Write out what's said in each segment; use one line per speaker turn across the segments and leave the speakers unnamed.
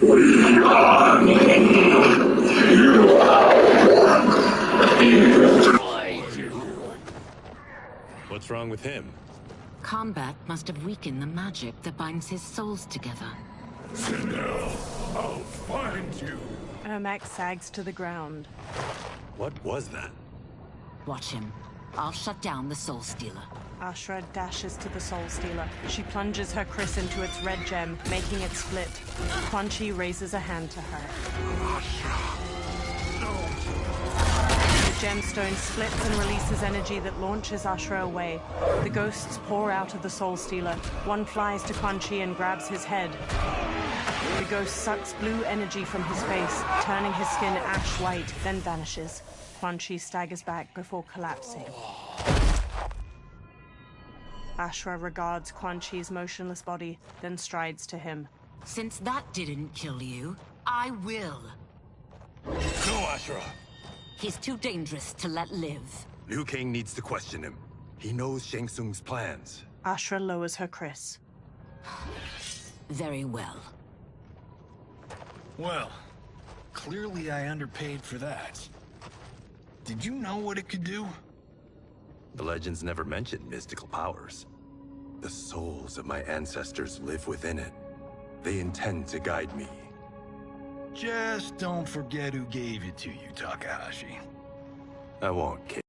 We are you
What's wrong with him?
Combat must have weakened the magic that binds his souls together.
Now, I'll find you.
Ermac sags to the ground.
What was that?
Watch him. I'll shut down the Soul Stealer.
Ashra dashes to the Soul Stealer. She plunges her Kriss into its red gem, making it split. Quan Chi raises a hand to her. The gemstone splits and releases energy that launches Ashra away. The ghosts pour out of the Soul Stealer. One flies to Quan Chi and grabs his head. The ghost sucks blue energy from his face, turning his skin ash white, then vanishes. Quan Chi staggers back before collapsing. Ashra regards Quan Chi's motionless body, then strides to him.
Since that didn't kill you, I will.
Go, Ashura!
He's too dangerous to let live.
Liu Kang needs to question him. He knows Shang Tsung's plans.
Ashra lowers her Kriss.
Very well.
Well, clearly I underpaid for that. Did you know what it could do?
The legends never mentioned mystical powers. The souls of my ancestors live within it. They intend to guide me.
Just don't forget who gave it to you, Takahashi.
I won't, kid.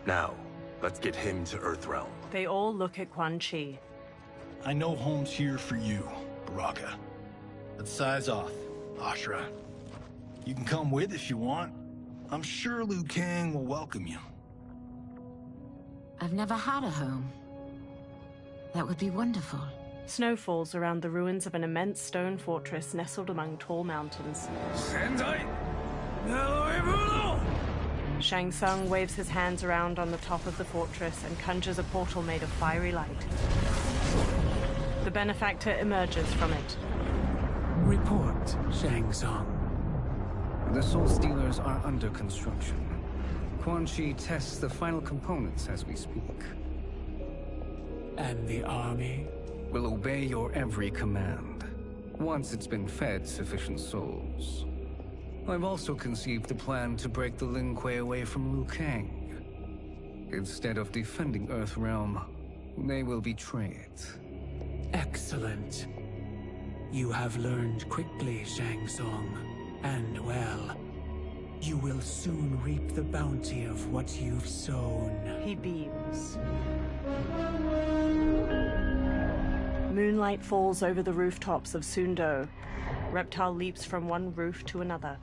Now, let's get him to Earthrealm.
They all look at Quan Chi.
I know home's here for you, Baraka. But size off, Ashra. You can come with if you want. I'm sure Liu Kang will welcome you.
I've never had a home. That would be wonderful.
Snow falls around the ruins of an immense stone fortress nestled among tall mountains. Shang Tsung waves his hands around on the top of the fortress and conjures a portal made of fiery light. The benefactor emerges from it.
Report, Shang Tsung.
The Soul Stealers are under construction. Quan Chi tests the final components as we speak.
And the army?
Will obey your every command, once it's been fed sufficient souls. I've also conceived a plan to break the Lin Kuei away from Liu Kang. Instead of defending Earthrealm, they will betray it.
Excellent. You have learned quickly, Shang Tsung, and well. You will soon reap the bounty of what you've sown.
He beams. Moonlight falls over the rooftops of Sundo. Reptile leaps from one roof to another.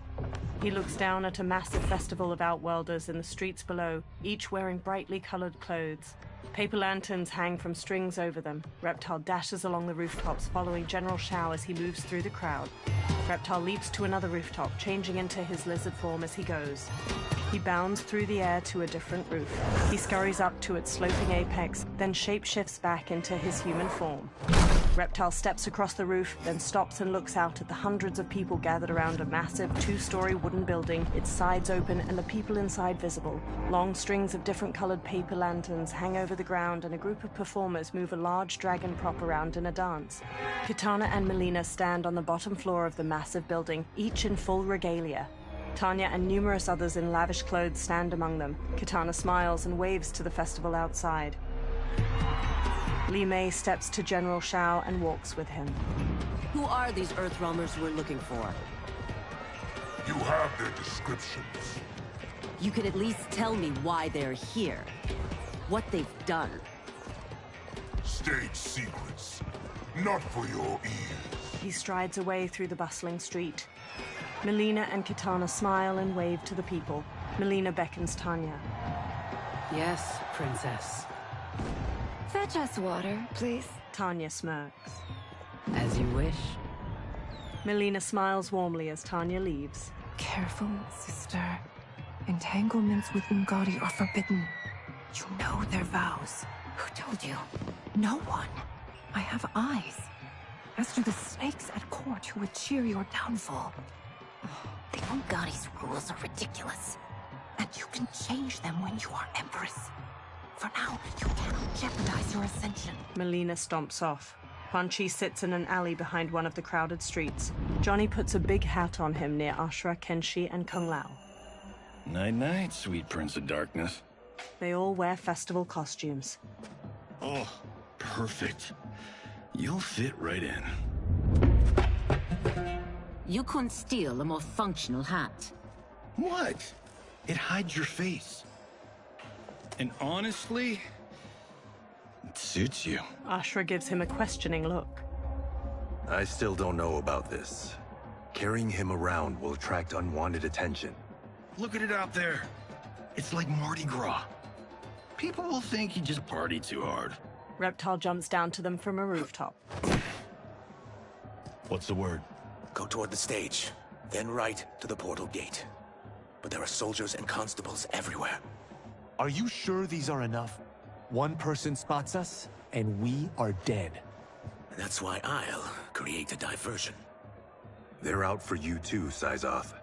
He looks down at a massive festival of Outworlders in the streets below, each wearing brightly colored clothes. Paper lanterns hang from strings over them. Reptile dashes along the rooftops, following General Shao as he moves through the crowd. Reptile leaps to another rooftop, changing into his lizard form as he goes. He bounds through the air to a different roof. He scurries up to its sloping apex, then shapeshifts back into his human form. Reptile steps across the roof, then stops and looks out at the hundreds of people gathered around a massive two-story wooden building, its sides open and the people inside visible. Long strings of different colored paper lanterns hang over the ground and a group of performers move a large dragon prop around in a dance. Kitana and Melina stand on the bottom floor of the massive building, each in full regalia. Tanya and numerous others in lavish clothes stand among them. Kitana smiles and waves to the festival outside. Li Mei steps to General Shao and walks with him.
Who are these Earthrealmers we're looking for?
You have their descriptions.
You could at least tell me why they're here. What they've done.
State secrets. Not for your ears.
He strides away through the bustling street. Melina and Kitana smile and wave to the people. Melina beckons Tanya.
Yes, Princess.
Fetch us water, please.
Tanya smirks.
As you wish.
Melina smiles warmly as Tanya leaves.
Careful, sister. Entanglements with Ungadi are forbidden. You know their vows. Who told you? No one. I have eyes. As do the snakes at court who would cheer your downfall. The Ungari's rules are ridiculous. And you can change them when you are Empress. For now, you cannot jeopardize your ascension.
Melina stomps off. Quan Chi sits in an alley behind one of the crowded streets. Johnny puts a big hat on him near Ashura, Kenshi, and Kung Lao.
Night-night, sweet Prince of Darkness.
They all wear festival costumes.
Oh, perfect. You'll fit right in.
You couldn't steal a more functional hat.
What? It hides your face. And honestly, it suits you.
Ashura gives him a questioning look.
I still don't know about this. Carrying him around will attract unwanted attention.
Look at it out there. It's like Mardi Gras. People will think you just party too hard.
Reptile jumps down to them from a rooftop.
What's the word?
Go toward the stage, then right to the portal gate. But there are soldiers and constables everywhere.
Are you sure these are enough? One person spots us, and we are dead.
That's why I'll create a diversion.
They're out for you too, Syzoth.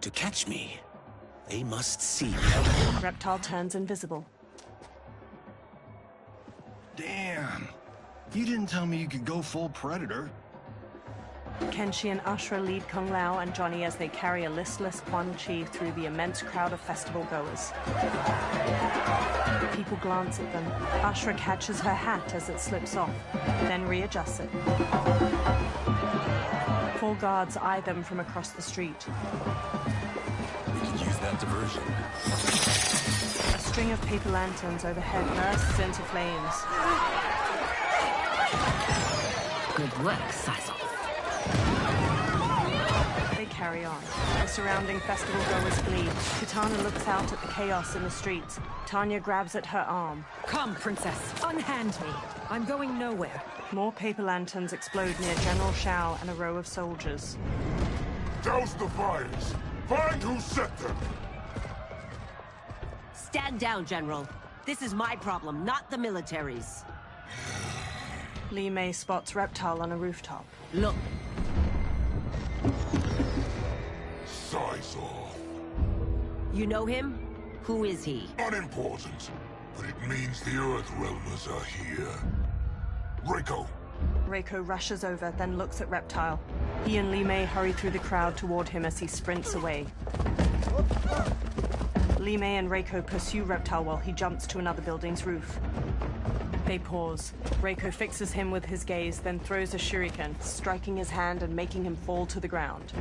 To catch me, they must see me.
Reptile turns invisible.
Damn. You didn't tell me you could go full Predator.
Kenshi and Ashura lead Kung Lao and Johnny as they carry a listless Quan Chi through the immense crowd of festival goers. People glance at them. Ashura catches her hat as it slips off, then readjusts it. 4 guards eye them from across the street.
We can use that diversion.
A string of paper lanterns overhead bursts into flames.
Good work, Syzoth.
They carry on. The surrounding festival goers flee. Kitana looks out at the chaos in the streets. Tanya grabs at her arm.
Come, Princess. Unhand me. I'm going nowhere.
More paper lanterns explode near General Shao and a row of soldiers.
Douse the fires! Find who set them!
Stand down, General. This is my problem, not the military's.
Li Mei spots Reptile on a rooftop.
Look.
Syzoth.
You know him? Who is he?
Unimportant, but it means the Earthrealmers are here. Reiko.
Reiko rushes over, then looks at Reptile. He and Li Mei hurry through the crowd toward him as he sprints away. Li Mei and Reiko pursue Reptile while he jumps to another building's roof. They pause. Reiko fixes him with his gaze, then throws a shuriken, striking his hand and making him fall to the ground.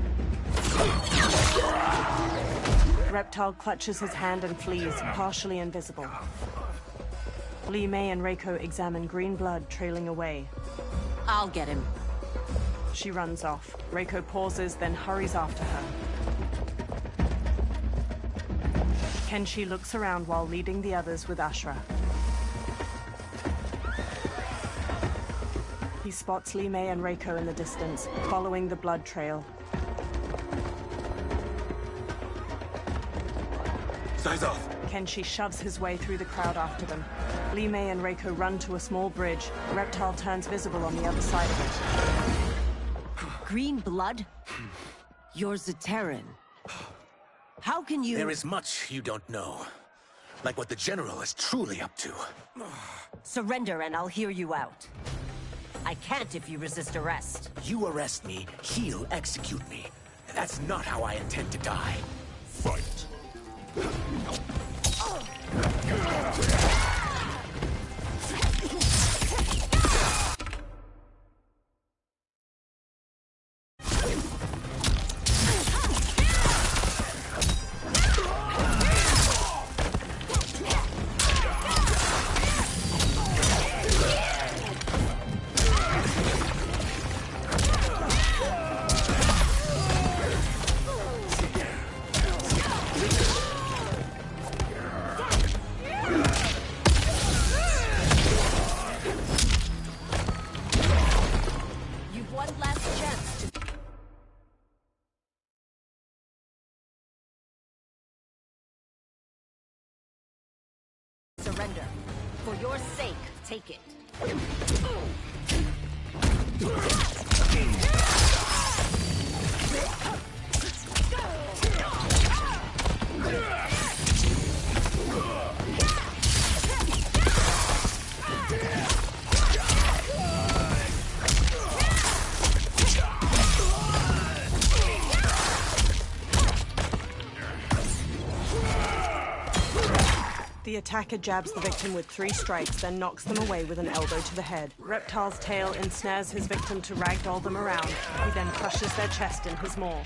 Reptile clutches his hand and flees, partially invisible. Li Mei and Reiko examine green blood trailing away.
I'll get him.
She runs off. Reiko pauses, then hurries after her. Kenshi looks around while leading the others with Ashura. He spots Li Mei and Reiko in the distance, following the blood trail.
Syzoth!
Kenshi shoves his way through the crowd after them. Li Mei and Reiko run to a small bridge. Reptile turns visible on the other side of it.
Green blood? You're Zaterran. How can you—
There is much you don't know. Like what the General is truly up to.
Surrender and I'll hear you out. I can't if you resist arrest.
You arrest me, he'll execute me. And that's not how I intend to die.
Fight.
Surrender. For your sake, take it.
The attacker jabs the victim with 3 strikes, then knocks them away with an elbow to the head. Reptile's tail ensnares his victim to ragdoll them around. He then crushes their chest in his maw.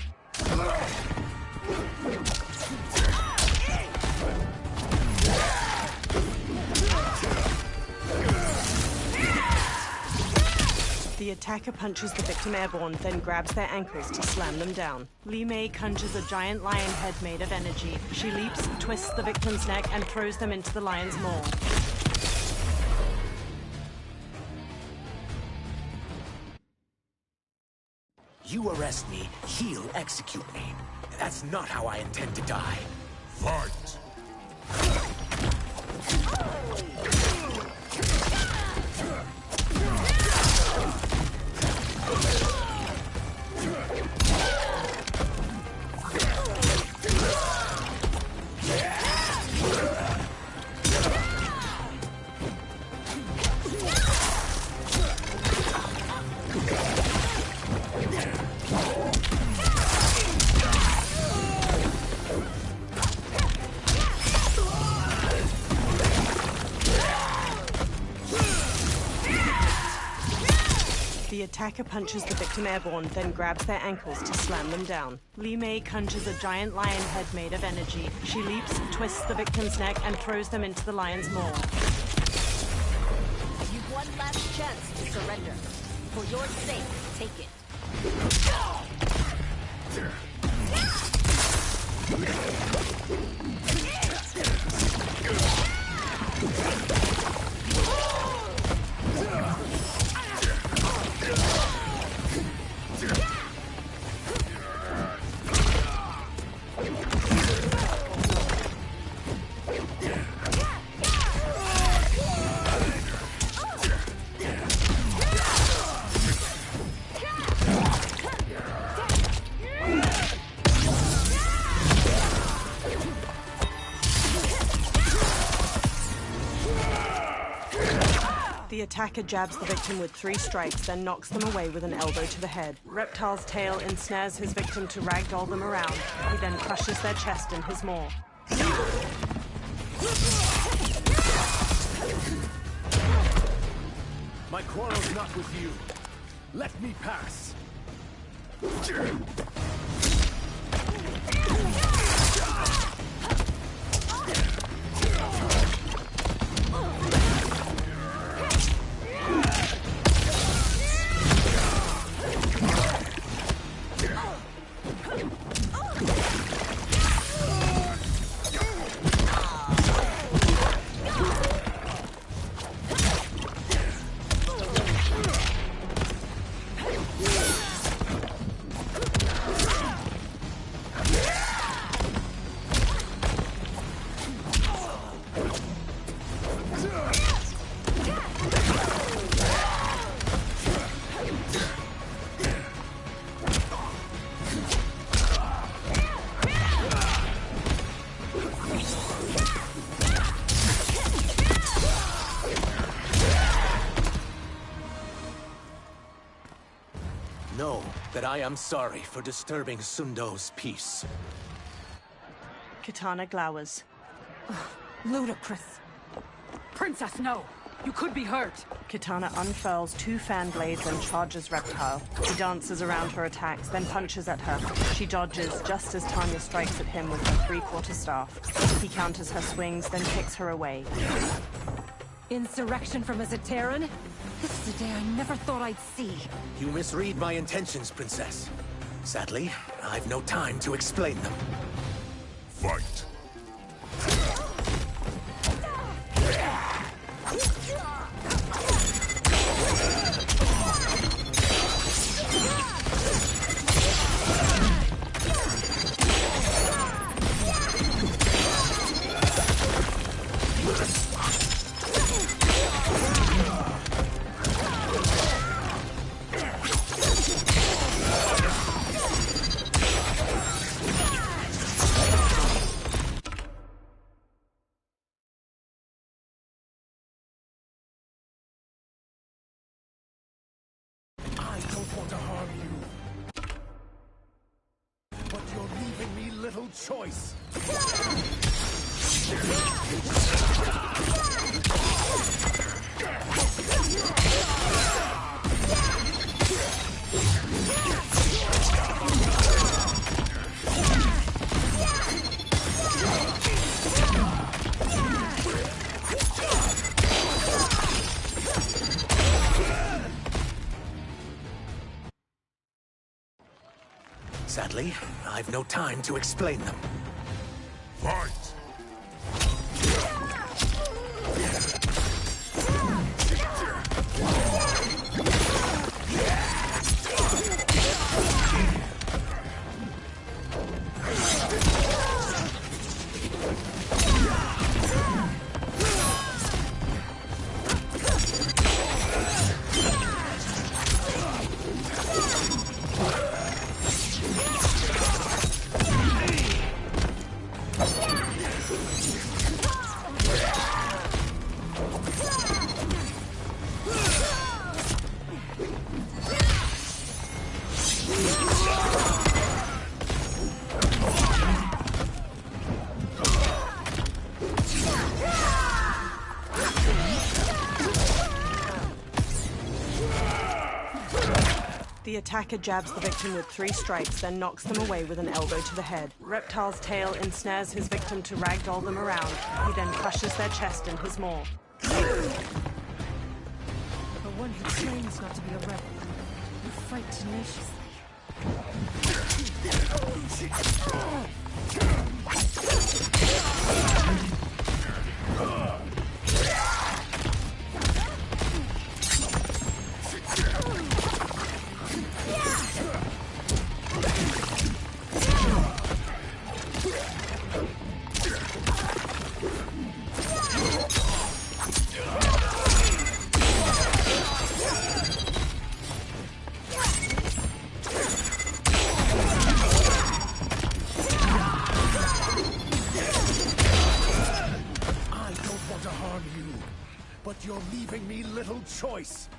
The attacker punches the victim airborne, then grabs their ankles to slam them down. Li Mei conjures a giant lion head made of energy. She leaps, twists the victim's neck, and throws them into the lion's maw.
You arrest me, he'll execute me. That's not how I intend to die.
Fight!
The attacker punches the victim airborne, then grabs their ankles to slam them down. Li Mei conjures a giant lion head made of energy. She leaps, twists the victim's neck, and throws them into the lion's maw.
You've one last chance to surrender. For your sake, take it.
The attacker jabs the victim with 3 strikes, then knocks them away with an elbow to the head. Reptile's tail ensnares his victim to ragdoll them around. He then crushes their chest in his maw.
My quarrel's not with you. Let me pass. Know that I am sorry for disturbing Sundo's peace.
Kitana glowers.
Ludicrous. Princess, no! You could be hurt!
Kitana unfurls 2 fan blades and charges Reptile. He dances around her attacks, then punches at her. She dodges just as Tanya strikes at him with her 3/4 staff. He counters her swings, then kicks her away.
Insurrection from a Zaterran? This is a day I never thought I'd see.
You misread my intentions, Princess. Sadly, I've no time to explain them.
Fight!
Choice. Sadly, I've no time to explain them.
Fight!
The attacker jabs the victim with 3 strikes, then knocks them away with an elbow to the head. Reptile's tail ensnares his victim to ragdoll them around. He then crushes their chest in his maw.
For one who trains not to be a rebel, you fight tenaciously.
But you're leaving me little choice.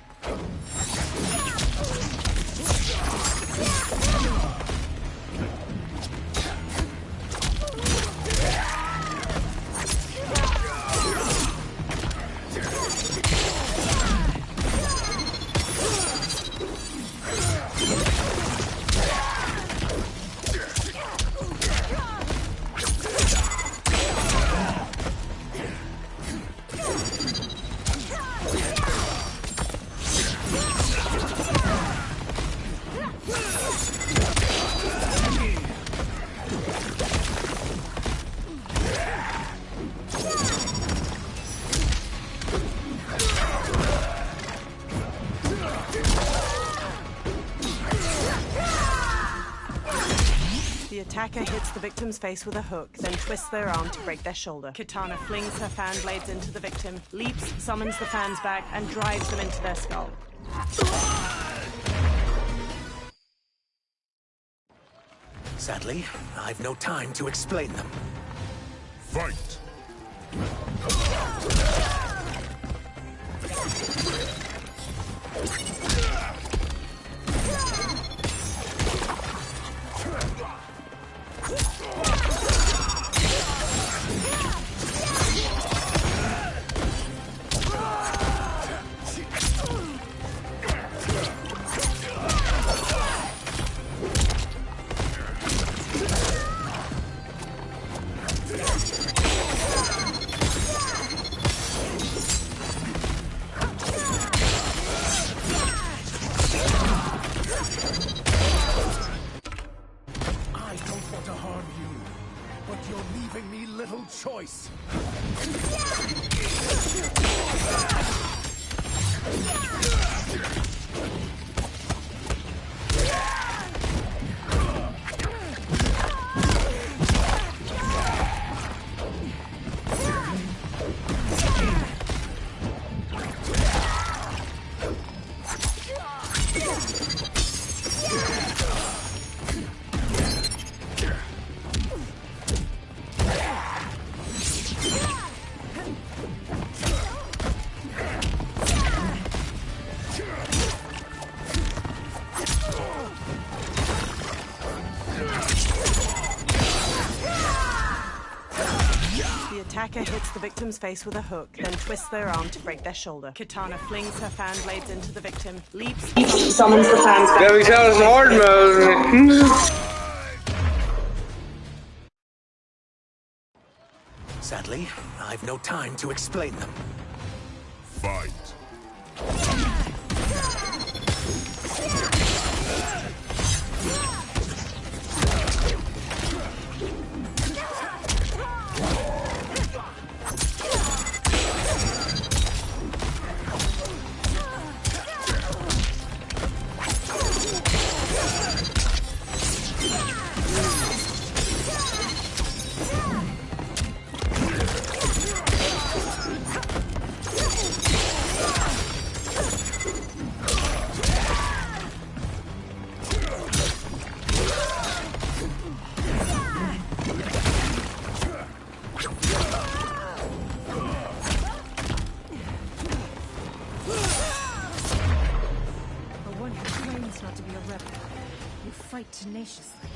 The attacker hits the victim's face with a hook, then twists their arm to break their shoulder. Kitana flings her fan blades into the victim, leaps, summons the fans back, and drives them into their skull.
Sadly, I've no time to explain them.
Fight!
Choice.
attacker hits the victim's face with a hook, then twists their arm to break their shoulder. Kitana flings her fan blades into the victim, leaps, summons the fan blades.
Ja, wie zou dat hard mode?
Sadly, I've no time to explain them.
Fight.
Fight tenaciously.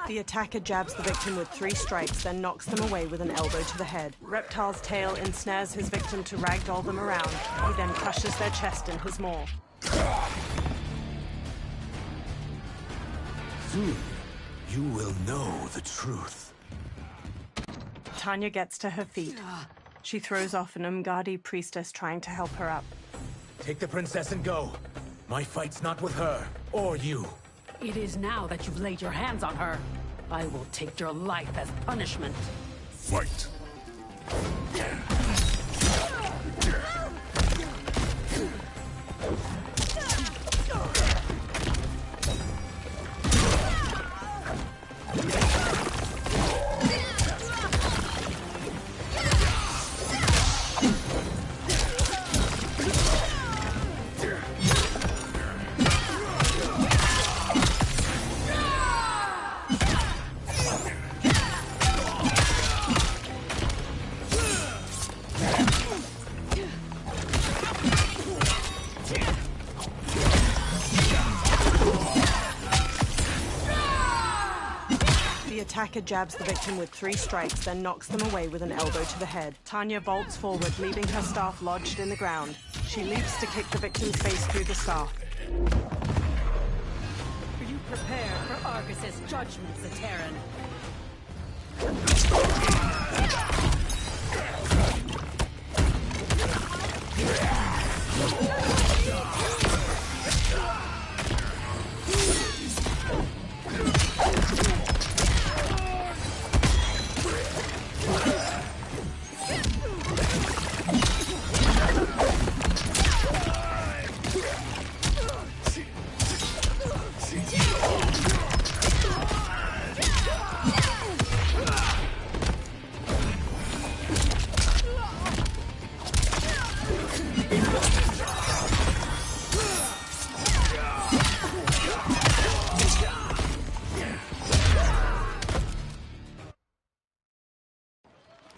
The attacker jabs the victim with 3 strikes, then knocks them away with an elbow to the head. Reptile's tail ensnares his victim to ragdoll them around. He then crushes their chest in his maw.
Soon, you will know the truth.
Tanya gets to her feet. She throws off an Umgadi priestess trying to help her up.
Take the princess and go. My fight's not with her, or you.
It is now that you've laid your hands on her. I will take your life as punishment.
Fight.
The attacker jabs the victim with 3 strikes, then knocks them away with an elbow to the head. Tanya vaults forward, leaving her staff lodged in the ground. She leaps to kick the victim's face through the staff.
You prepare for Argus's judgment, Zaterran.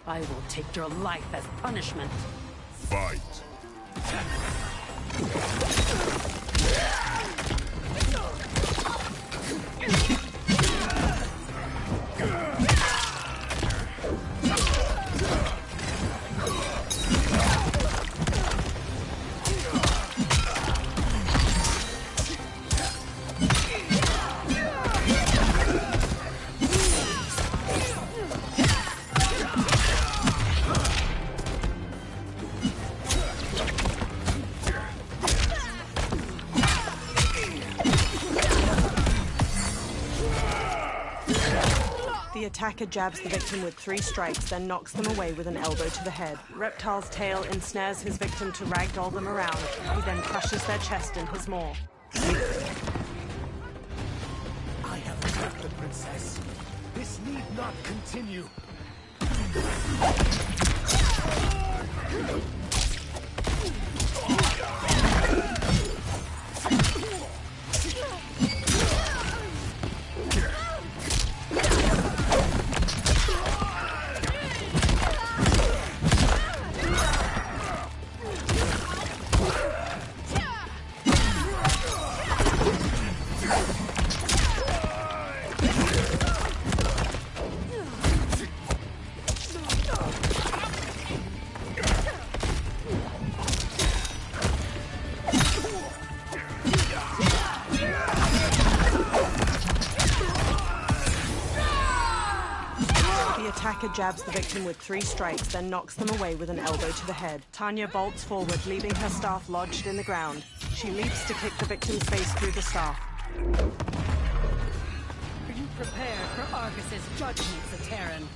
I will take your life as punishment.
Fight.
attacker jabs the victim with 3 strikes, then knocks them away with an elbow to the head. Reptile's tail ensnares his victim to ragdoll them around. He then crushes their chest in his maw.
I have left the princess. This need not continue.
Attacker jabs the victim with 3 strikes, then knocks them away with an elbow to the head. Tanya bolts forward, leaving her staff lodged in the ground. She leaps to kick the victim's face through the staff.
Are you prepared for Argus's judgment, Zaterran?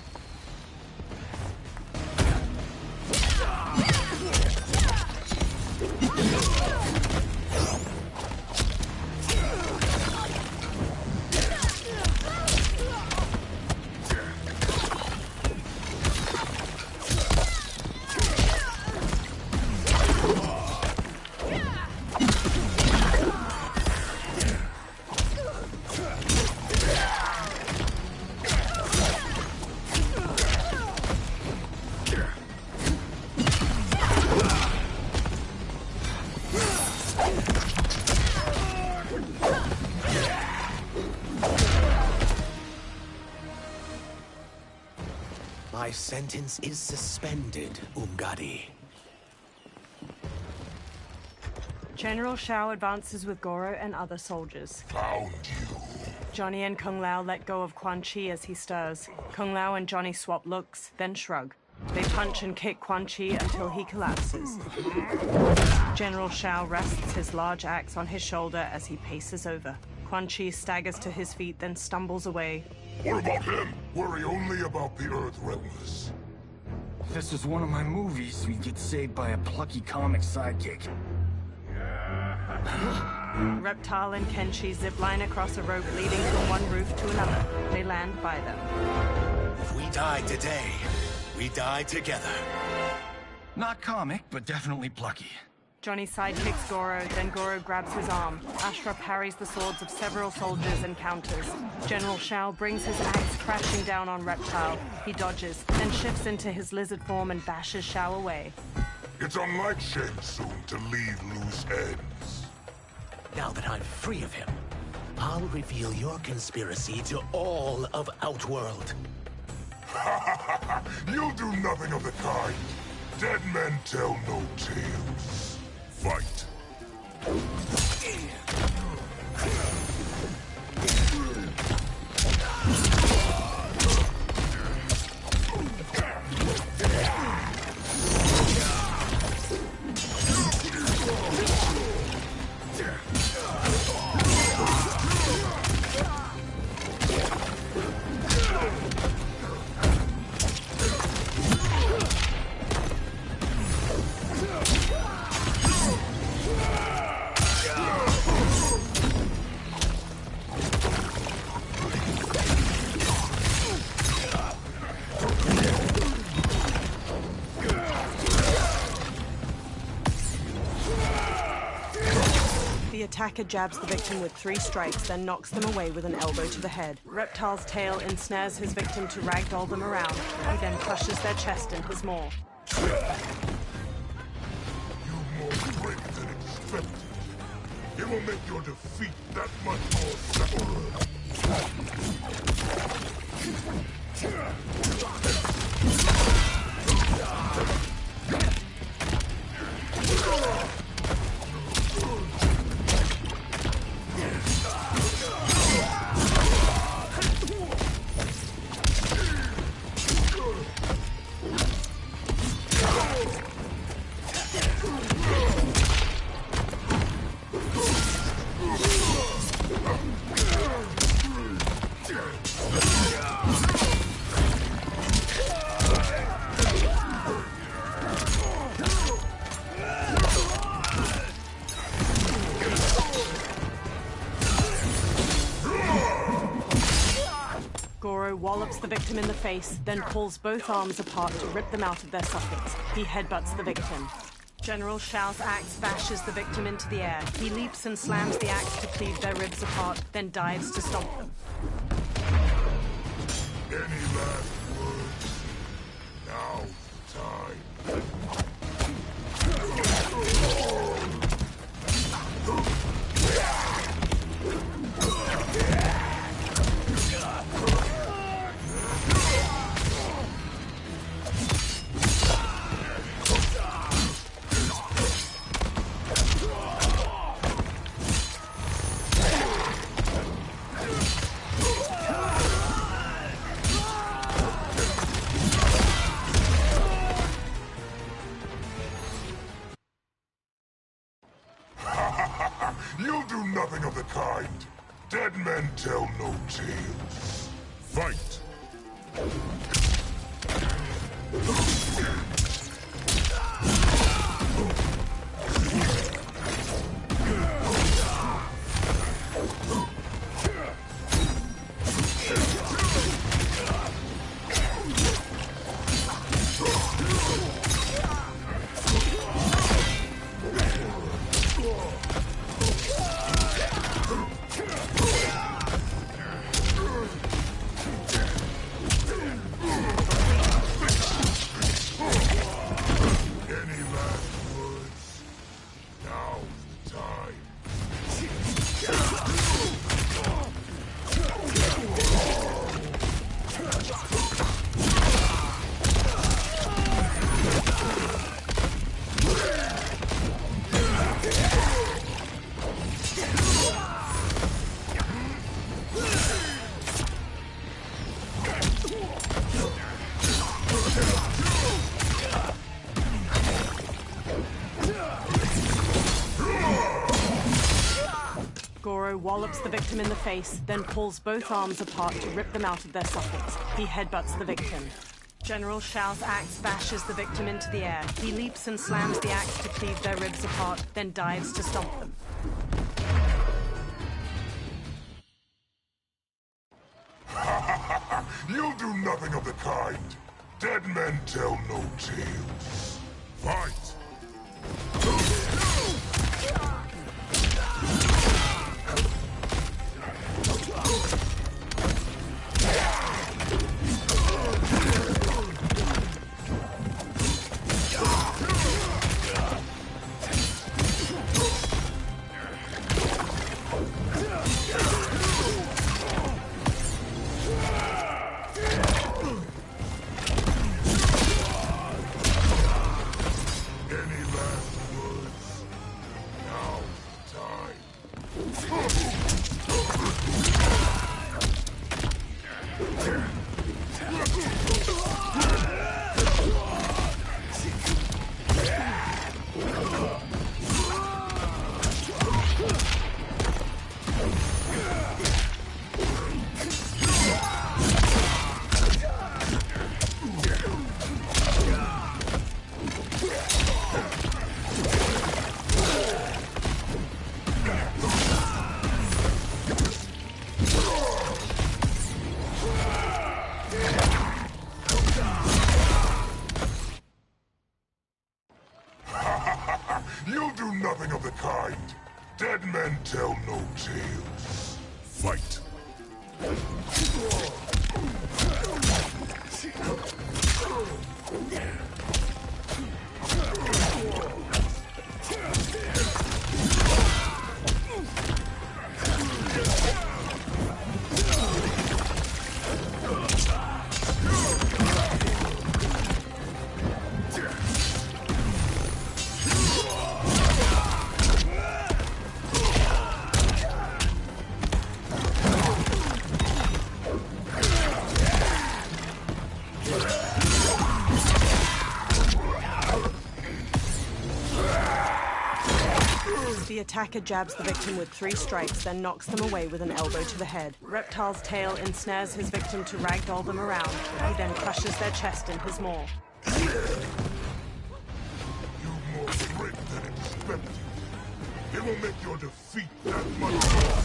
My sentence is suspended, Umgadi.
General Shao advances with Goro and other soldiers.
Found you.
Johnny and Kung Lao let go of Quan Chi as he stirs. Kung Lao and Johnny swap looks, then shrug. They punch and kick Quan Chi until he collapses. General Shao rests his large axe on his shoulder as he paces over. Quan Chi staggers to his feet, then stumbles away.
What about him? Worry only about the Earth Realmers.
If this was one of my movies, we'd get saved by a plucky comic sidekick.
Reptile and Kenshi zipline across a rope leading from one roof to another. They land by them.
If we die today, we die together.
Not comic, but definitely plucky.
Johnny sidekicks Goro, then Goro grabs his arm. Ashra parries the swords of several soldiers and counters. General Shao brings his axe crashing down on Reptile. He dodges, then shifts into his lizard form and bashes Shao away.
It's unlike Shang Tsung to leave loose ends.
Now that I'm free of him, I'll reveal your conspiracy to all of Outworld.
You'll do nothing of the kind. Dead men tell no tales. Fight.
Attacker jabs the victim with 3 strikes, then knocks them away with an elbow to the head. Reptile's tail ensnares his victim to ragdoll them around. He then crushes their chest in his maw.
You more brave than expected. It will make your defeat that much more
wallops the victim in the face, then pulls both arms apart to rip them out of their sockets. He headbutts the victim. General Shao's axe bashes the victim into the air. He leaps and slams the axe to cleave their ribs apart, then dives to stomp them.
Any last words? Now's the time. You'll do nothing of the kind. Dead men tell no tales. Fight!
Wallops the victim in the face, then pulls both arms apart to rip them out of their sockets. He headbutts the victim. General Shao's axe bashes the victim into the air. He leaps and slams the axe to cleave their ribs apart, then dives to stomp them.
You'll do nothing of the kind. Dead men tell no tales. Fight! You'll do nothing of the kind. Dead men tell no tales. Fight!
The attacker jabs the victim with 3 strikes, then knocks them away with an elbow to the head. Reptile's tail ensnares his victim to ragdoll them around. He then crushes their chest in his maw.
You've more strength than expected. It will make your defeat that much more.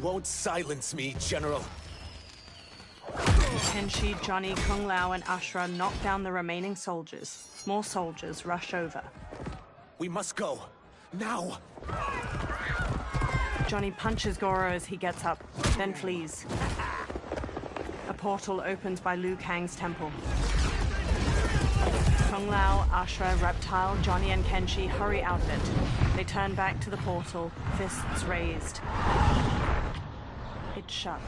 won't silence me, General.
Kenshi, Johnny, Kung Lao, and Ashura knock down the remaining soldiers. More soldiers rush over.
We must go. Now!
Johnny punches Goro as he gets up, then flees. A portal opens by Liu Kang's temple. Kung Lao, Ashura, Reptile, Johnny, and Kenshi hurry out of it. They turn back to the portal, fists raised. It shuts.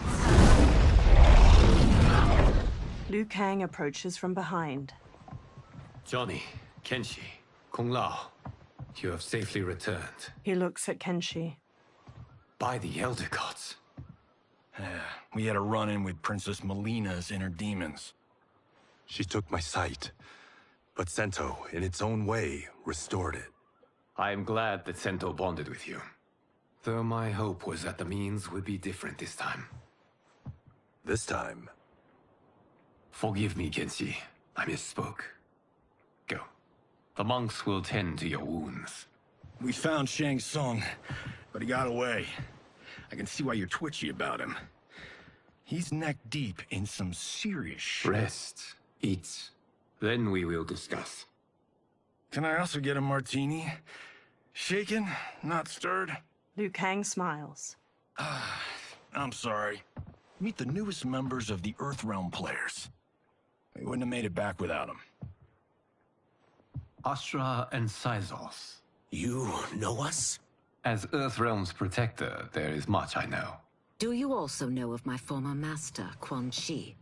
Liu Kang approaches from behind.
Johnny, Kenshi, Kung Lao, you have safely returned.
He looks at Kenshi.
By the Elder Gods.
We had a run-in with Princess Melina's inner demons.
She took my sight, but Sento, in its own way, restored it.
I am glad that Sento bonded with you. Though my hope was that the means would be different this time.
This time?
Forgive me, Kenshi. I misspoke. Go. The monks will tend to your wounds.
We found Shang Tsung, but he got away. I can see why you're twitchy about him. He's neck-deep in some serious shit.
Rest. Eat. Then we will discuss.
Can I also get a martini? Shaken, not stirred?
Liu Kang smiles.
I'm sorry. Meet the newest members of the Earthrealm players. We wouldn't have made it back without them.
Astra and Syzoth.
You know us?
As Earthrealm's protector, there is much I know.
Do you also know of my former master, Quan Chi?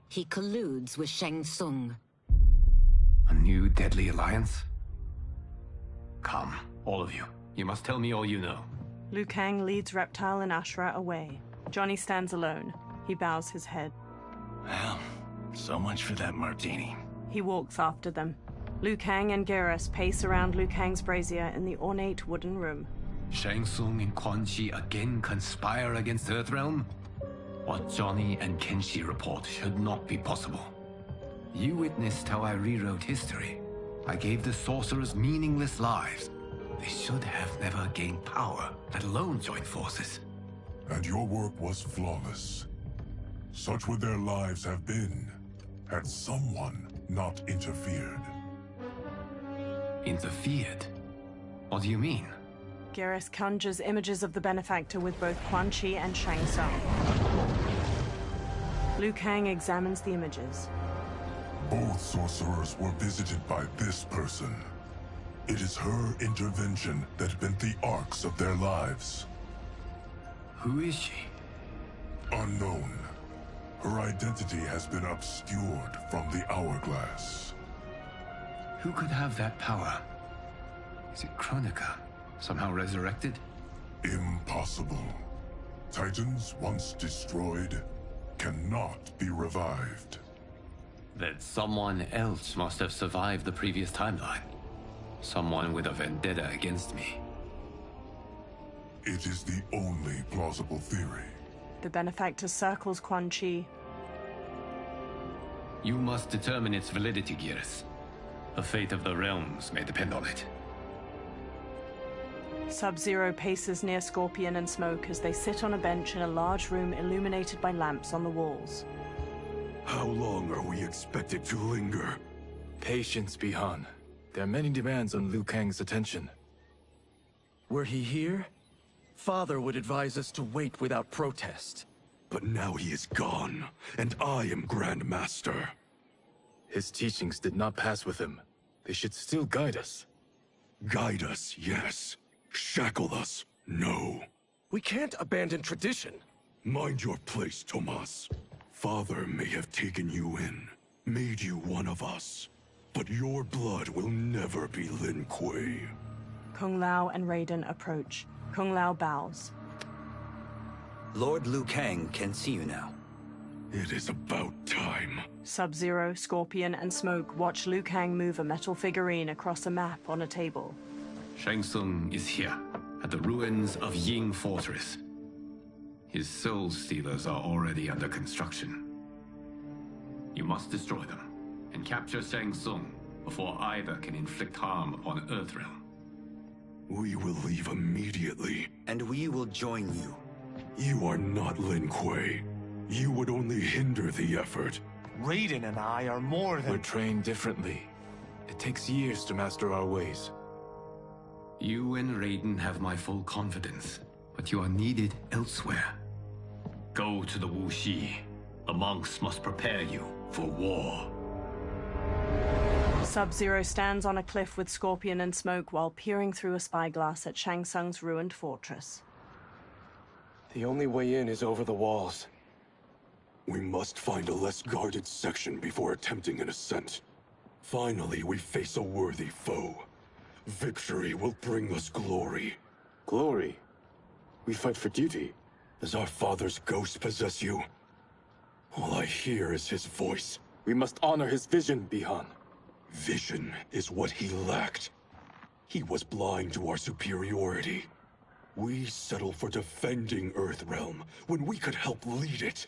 He colludes with Shang Tsung.
A new deadly alliance? Come, all of you. You must tell me all you know.
Liu Kang leads Reptile and Ashura away. Johnny stands alone. He bows his head.
Well, so much for that martini.
He walks after them. Liu Kang and Geras pace around Liu Kang's brazier in the ornate wooden room.
Shang Tsung and Quan Chi again conspire against Earthrealm? What Johnny and Kenshi report should not be possible. You witnessed how I rewrote history. I gave the sorcerers meaningless lives. They should have never gained power, let alone join forces.
And your work was flawless. Such would their lives have been, had someone not interfered.
Interfered? What do you mean?
Geras conjures images of the benefactor with both Quan Chi and Shang Tsung. Liu Kang examines the images.
Both sorcerers were visited by this person. It is her intervention that bent the arcs of their lives.
Who is she?
Unknown. Her identity has been obscured from the hourglass.
Who could have that power? Is it Kronika? Somehow resurrected?
Impossible. Titans once destroyed cannot be revived.
Then someone else must have survived the previous timeline. Someone with a vendetta against me.
It is the only plausible theory.
The benefactor circles Quan Chi.
You must determine its validity, Geras. The fate of the realms may depend on it.
Sub-Zero paces near Scorpion and Smoke as they sit on a bench in a large room illuminated by lamps on the walls.
How long are we expected to linger?
Patience, Bihan. There are many demands on Liu Kang's attention.
Were he here, Father would advise us to wait without protest.
But now he is gone, and I am Grand Master.
His teachings did not pass with him. They should still guide us.
Guide us, yes. Shackle us, no.
We can't abandon tradition.
Mind your place, Tomas. Father may have taken you in, made you one of us. But your blood will never be Lin Kuei.
Kung Lao and Raiden approach. Kung Lao bows.
Lord Liu Kang can see you now.
It is about time.
Sub-Zero, Scorpion, and Smoke watch Liu Kang move a metal figurine across a map on a table.
Shang Tsung is here, at the ruins of Ying Fortress. His soul stealers are already under construction. You must destroy them, and capture Shang Tsung before either can inflict harm upon Earthrealm.
We will leave immediately.
And we will join you.
You are not Lin Kuei. You would only hinder the effort.
Raiden and I are more than...
We're trained differently. It takes years to master our ways.
You and Raiden have my full confidence, but you are needed elsewhere. Go to the Wuxi. The monks must prepare you for war.
Sub-Zero stands on a cliff with Scorpion and Smoke while peering through a spyglass at Shang Tsung's ruined fortress.
The only way in is over the walls.
We must find a less guarded section before attempting an ascent. Finally, we face a worthy foe. Victory will bring us glory.
Glory? We fight for duty.
Does our father's ghost possess you? All I hear is his voice.
We must honor his vision, Bihan.
Vision is what he lacked. He was blind to our superiority. We settle for defending Earthrealm when we could help lead it.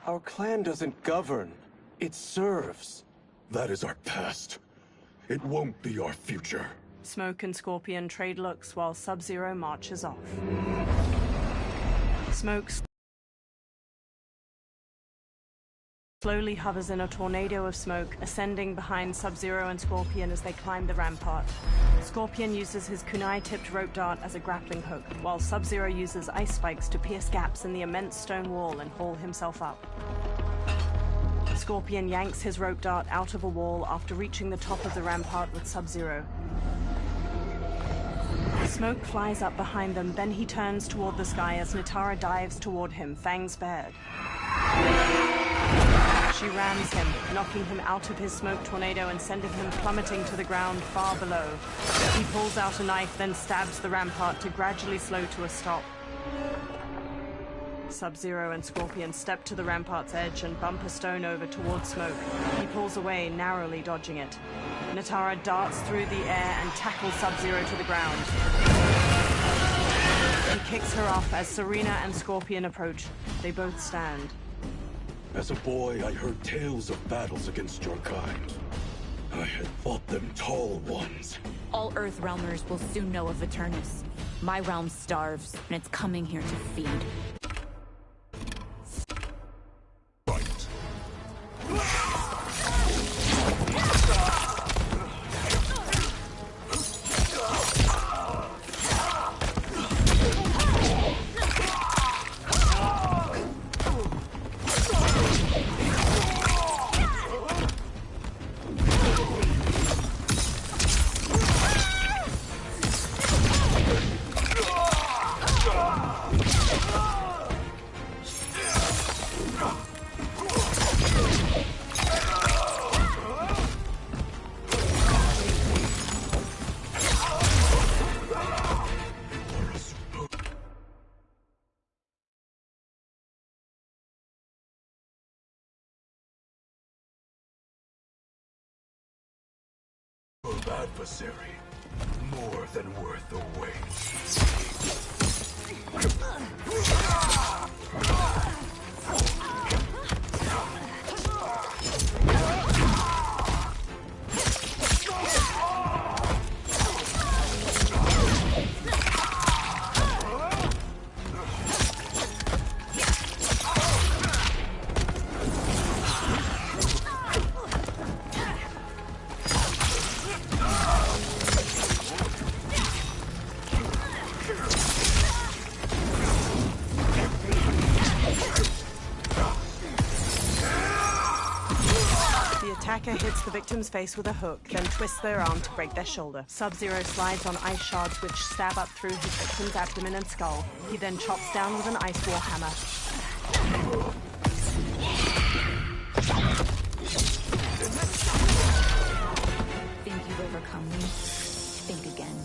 Our clan doesn't govern. It serves.
That is our past. It won't be our future.
Smoke and Scorpion trade looks while Sub-Zero marches off. Smoke slowly hovers in a tornado of smoke, ascending behind Sub-Zero and Scorpion as they climb the rampart. Scorpion uses his kunai-tipped rope dart as a grappling hook, while Sub-Zero uses ice spikes to pierce gaps in the immense stone wall and haul himself up. Scorpion yanks his rope dart out of a wall after reaching the top of the rampart with Sub-Zero. Smoke flies up behind them, then he turns toward the sky as Nitara dives toward him, fangs bared. She rams him, knocking him out of his smoke tornado and sending him plummeting to the ground far below. He pulls out a knife, then stabs the rampart to gradually slow to a stop. Sub-Zero and Scorpion step to the rampart's edge and bump a stone over towards Smoke. He pulls away, narrowly dodging it. Nitara darts through the air and tackles Sub-Zero to the ground. He kicks her off as Serena and Scorpion approach. They both stand.
As a boy, I heard tales of battles against your kind. I had thought them tall ones.
All Earthrealmers will soon know of Eternus. My realm starves, and it's coming here to feed.
Adversary, more than worth the wait.
Hits the victim's face with a hook, then twists their arm to break their shoulder. Sub-Zero slides on ice shards which stab up through his victim's abdomen and skull. He then chops down with an ice war hammer.
Think you've overcome me? Think again.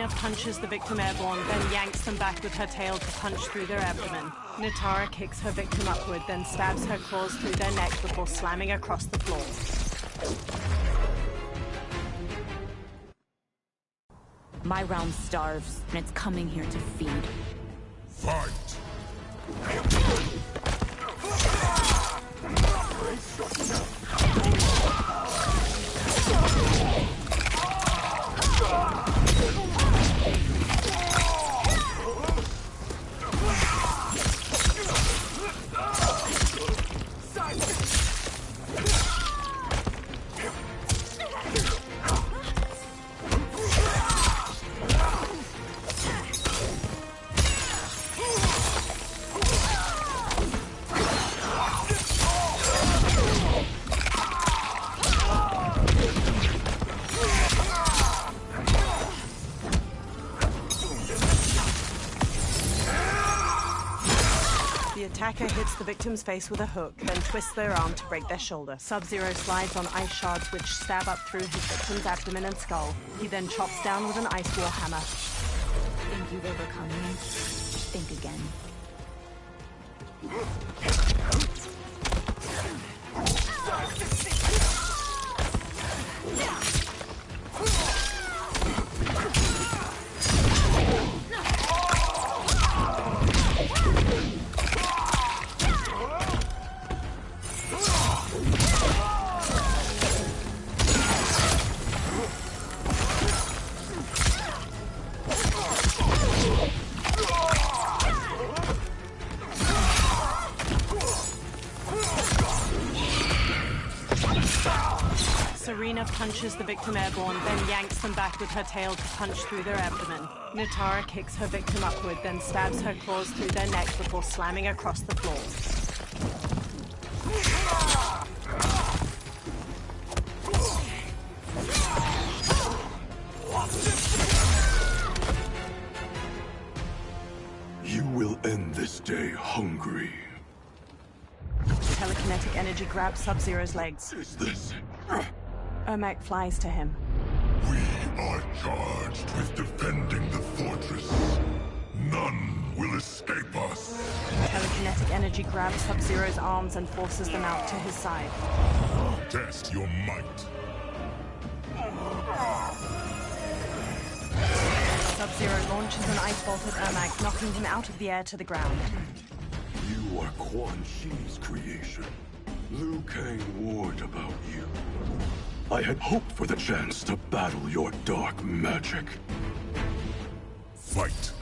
Serena punches the victim airborne, then yanks them back with her tail to punch through their abdomen. Natara kicks her victim upward, then stabs her claws through their neck before slamming across the floor.
My realm starves, and it's coming here to feed.
Fight!
The attacker hits the victim's face with a hook, then twists their arm to break their shoulder. Sub-Zero slides on ice shards which stab up through his victim's abdomen and skull. He then chops down with an ice war hammer.
Think you've overcome me? Think again.
Serena punches the victim airborne, then yanks them back with her tail to punch through their abdomen. Natara kicks her victim upward, then stabs her claws through their neck before slamming across the floor.
You will end this day hungry.
Telekinetic energy grabs Sub-Zero's legs.
Is this?
Ermac flies to him.
We are charged with defending the fortress. None will escape us.
Telekinetic energy grabs Sub-Zero's arms and forces them out to his side.
Test your might.
Sub-Zero launches an ice bolt at Ermac, knocking him out of the air to the ground.
You are Quan Chi's creation. Liu Kang warned about you. I had hoped for the chance to battle your dark magic.
Fight.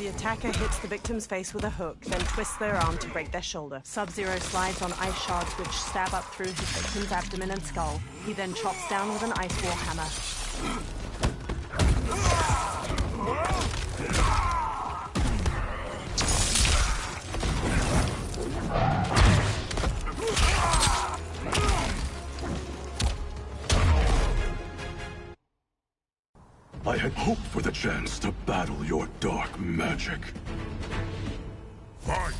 Attacker hits the victim's face with a hook, then twists their arm to break their shoulder. Sub-Zero slides on ice shards which stab up through his victim's abdomen and skull. He then chops down with an ice war hammer.
I had hoped for the chance to battle your dark magic.
Fight!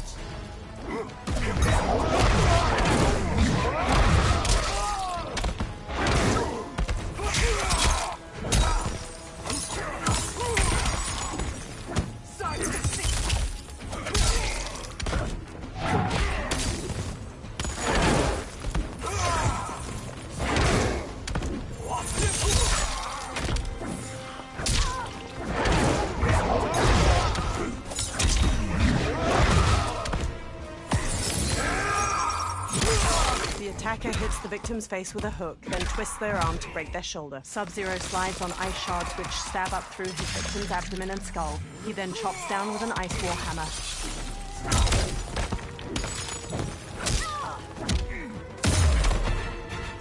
attacker hits the victim's face with a hook, then twists their arm to break their shoulder. Sub-Zero slides on ice shards which stab up through his victim's abdomen and skull. He then chops down with an ice war hammer.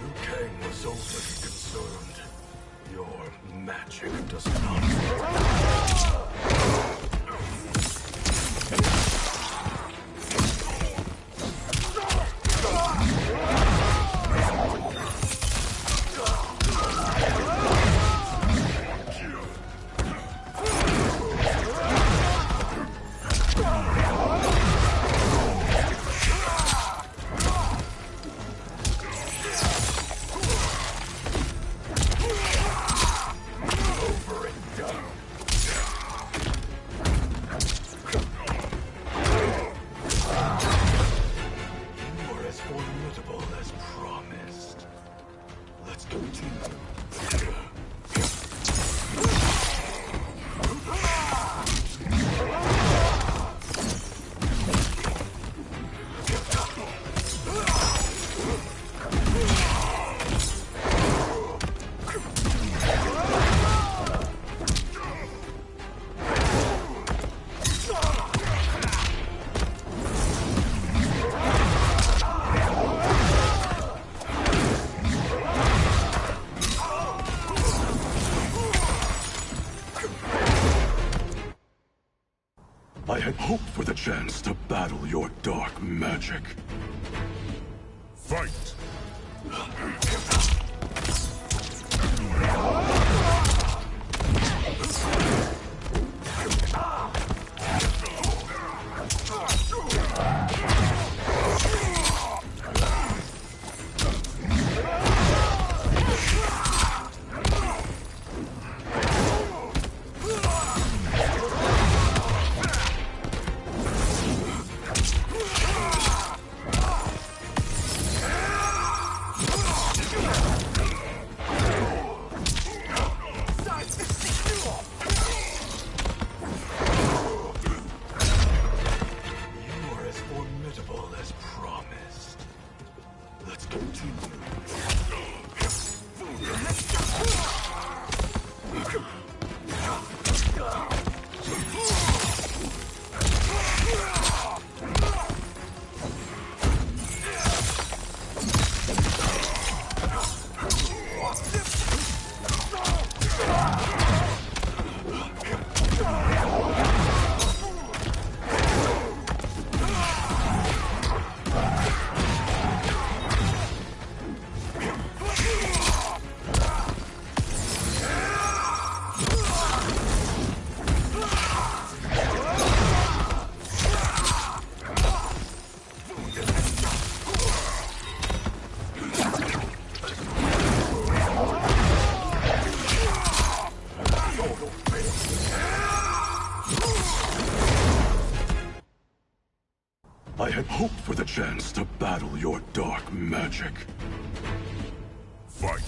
Liu Kang was overly concerned. Your magic does not... I had hoped for the chance to battle your dark magic.
Fight!
I had hoped for the chance to battle your dark magic.
Fight!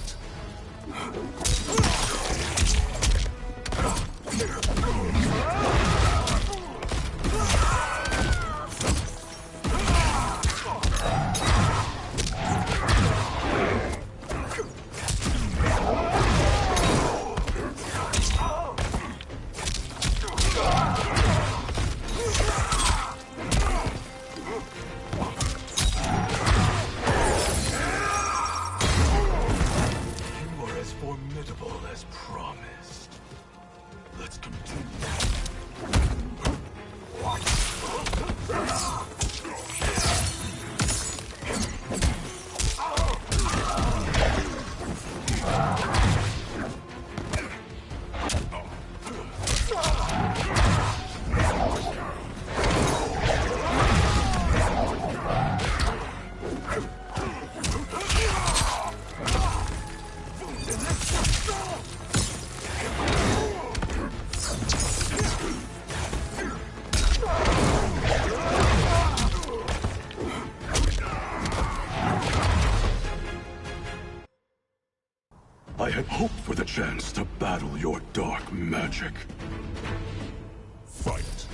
I had hoped for the chance to battle your dark magic.
Fight!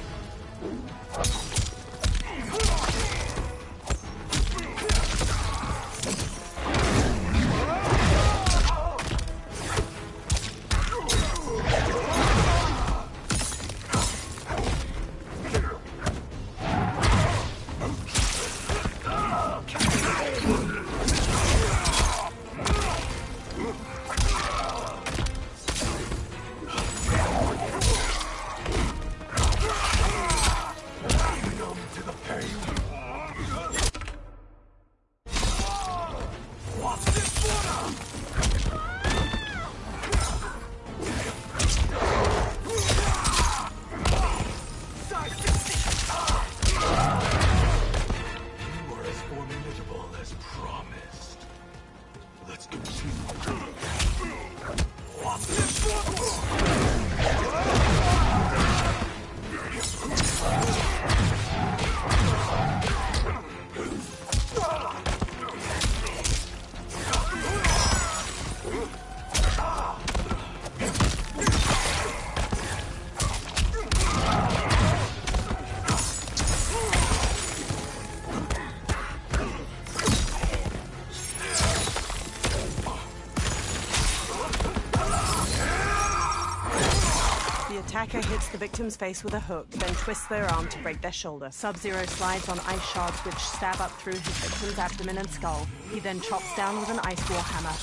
attacker hits the victim's face with a hook, then twists their arm to break their shoulder. Sub-Zero slides on ice shards which stab up through his victim's abdomen and skull. He then chops down with an ice warhammer.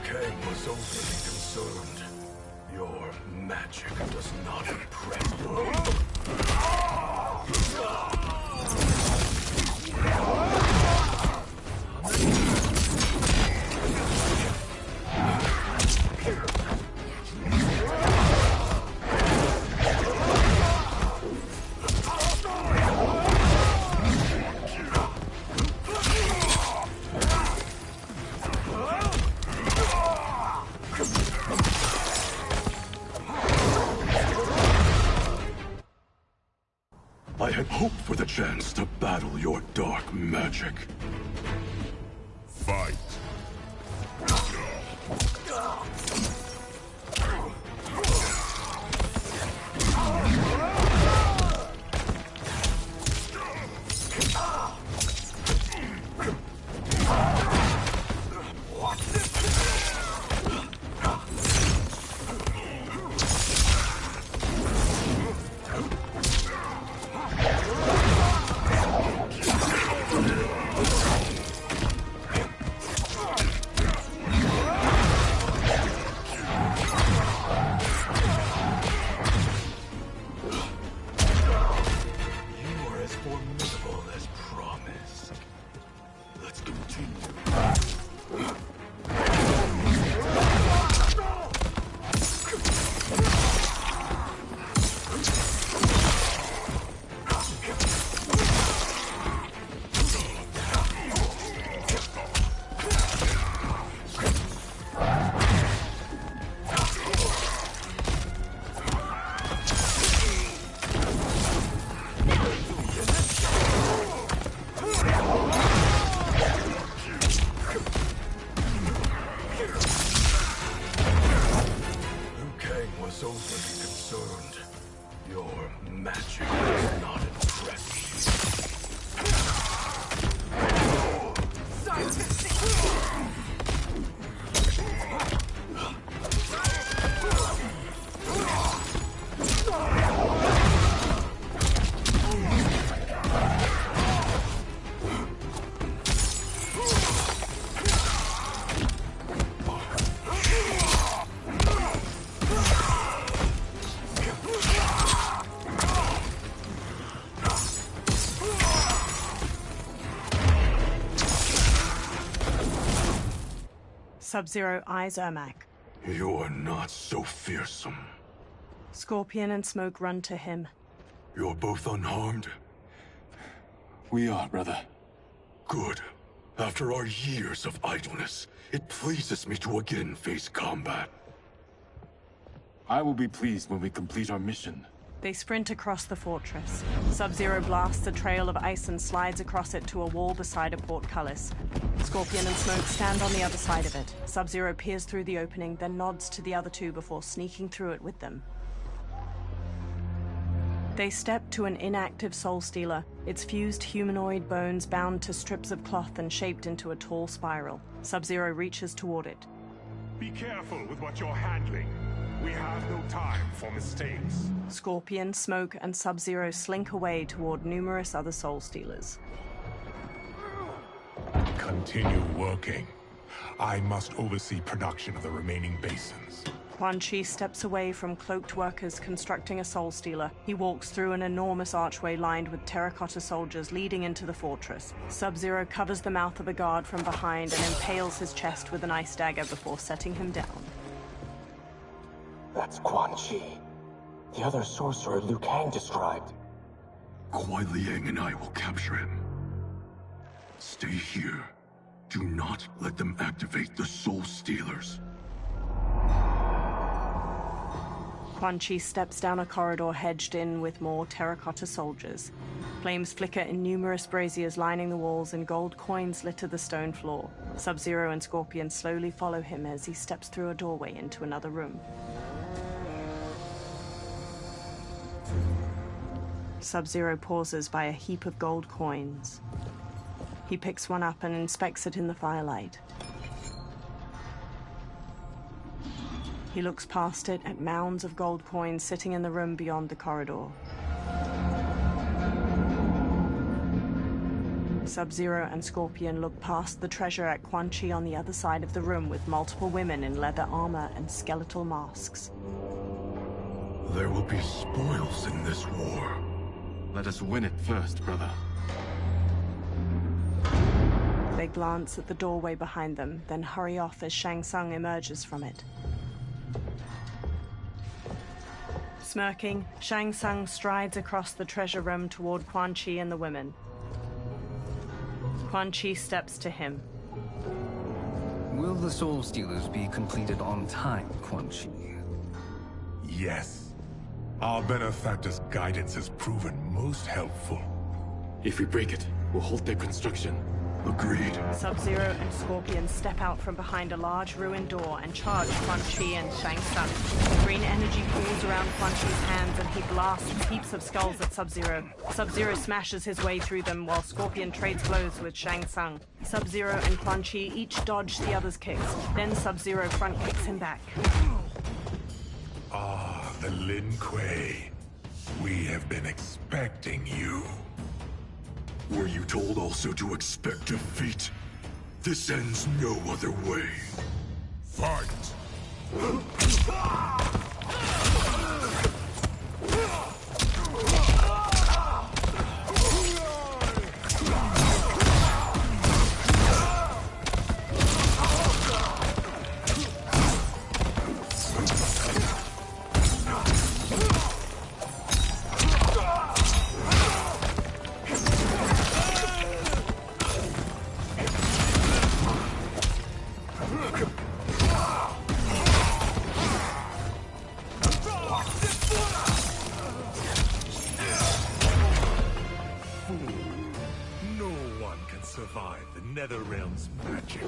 Kang was overly concerned. Your magic does not impress me. I had hoped for the chance to battle your dark magic.
Fight.
Sub-Zero eyes Ermac.
You are not so fearsome.
Scorpion and Smoke run to him.
You're both unharmed?
We are, brother.
Good. After our years of idleness, it pleases me to again face combat.
I will be pleased when we complete our mission.
They sprint across the fortress. Sub-Zero blasts a trail of ice and slides across it to a wall beside a portcullis. Scorpion and Smoke stand on the other side of it. Sub-Zero peers through the opening, then nods to the other two before sneaking through it with them. They step to an inactive Soul Stealer, its fused humanoid bones bound to strips of cloth and shaped into a tall spiral. Sub-Zero reaches toward it.
Be careful with what you're handling. We have no time for mistakes.
Scorpion, Smoke, and Sub-Zero slink away toward numerous other Soul Stealers.
Continue working. I must oversee production of the remaining basins.
Quan Chi steps away from cloaked workers constructing a Soul Stealer. He walks through an enormous archway lined with terracotta soldiers leading into the fortress. Sub-Zero covers the mouth of a guard from behind and impales his chest with an ice dagger before setting him down.
That's Quan Chi. The other sorcerer Liu Kang described.
Kuai Liang and I will capture him. Stay here. Do not let them activate the Soul Stealers.
Quan Chi steps down a corridor hedged in with more terracotta soldiers. Flames flicker in numerous braziers lining the walls and gold coins litter the stone floor. Sub-Zero and Scorpion slowly follow him as he steps through a doorway into another room. Sub-Zero pauses by a heap of gold coins. He picks one up and inspects it in the firelight. He looks past it at mounds of gold coins sitting in the room beyond the corridor. Sub-Zero and Scorpion look past the treasure at Quan Chi on the other side of the room with multiple women in leather armor and skeletal masks.
There will be spoils in this war.
Let us win it first, brother.
They glance at the doorway behind them, then hurry off as Shang Tsung emerges from it. Smirking, Shang Tsung strides across the treasure room toward Quan Chi and the women. Quan Chi steps to him.
Will the Soul Stealers be completed on time, Quan Chi?
Yes. Our benefactor's guidance has proven most helpful.
If we break it, we'll halt their construction.
Agreed.
Sub-Zero and Scorpion step out from behind a large ruined door and charge Quan Chi and Shang Tsung. Green energy pools around Quan Chi's hands and he blasts heaps of skulls at Sub-Zero. Sub-Zero smashes his way through them while Scorpion trades blows with Shang Tsung. Sub-Zero and Quan Chi each dodge the other's kicks. Then Sub-Zero front kicks him back.
Ah, the Lin Kuei. We have been expecting you.
Were you told also to expect defeat? This ends no other way.
Fight! Survive the Netherrealm's magic.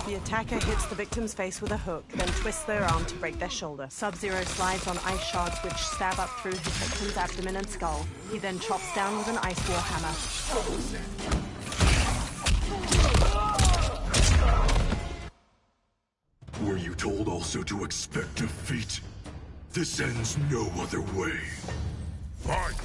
The attacker hits the victim's face with a hook, then twists their arm to break their shoulder. Sub-Zero slides on ice shards which stab up through his victim's abdomen and skull. He then chops down with an ice war hammer.
Were you told also to expect defeat? This ends no other way.
Fight!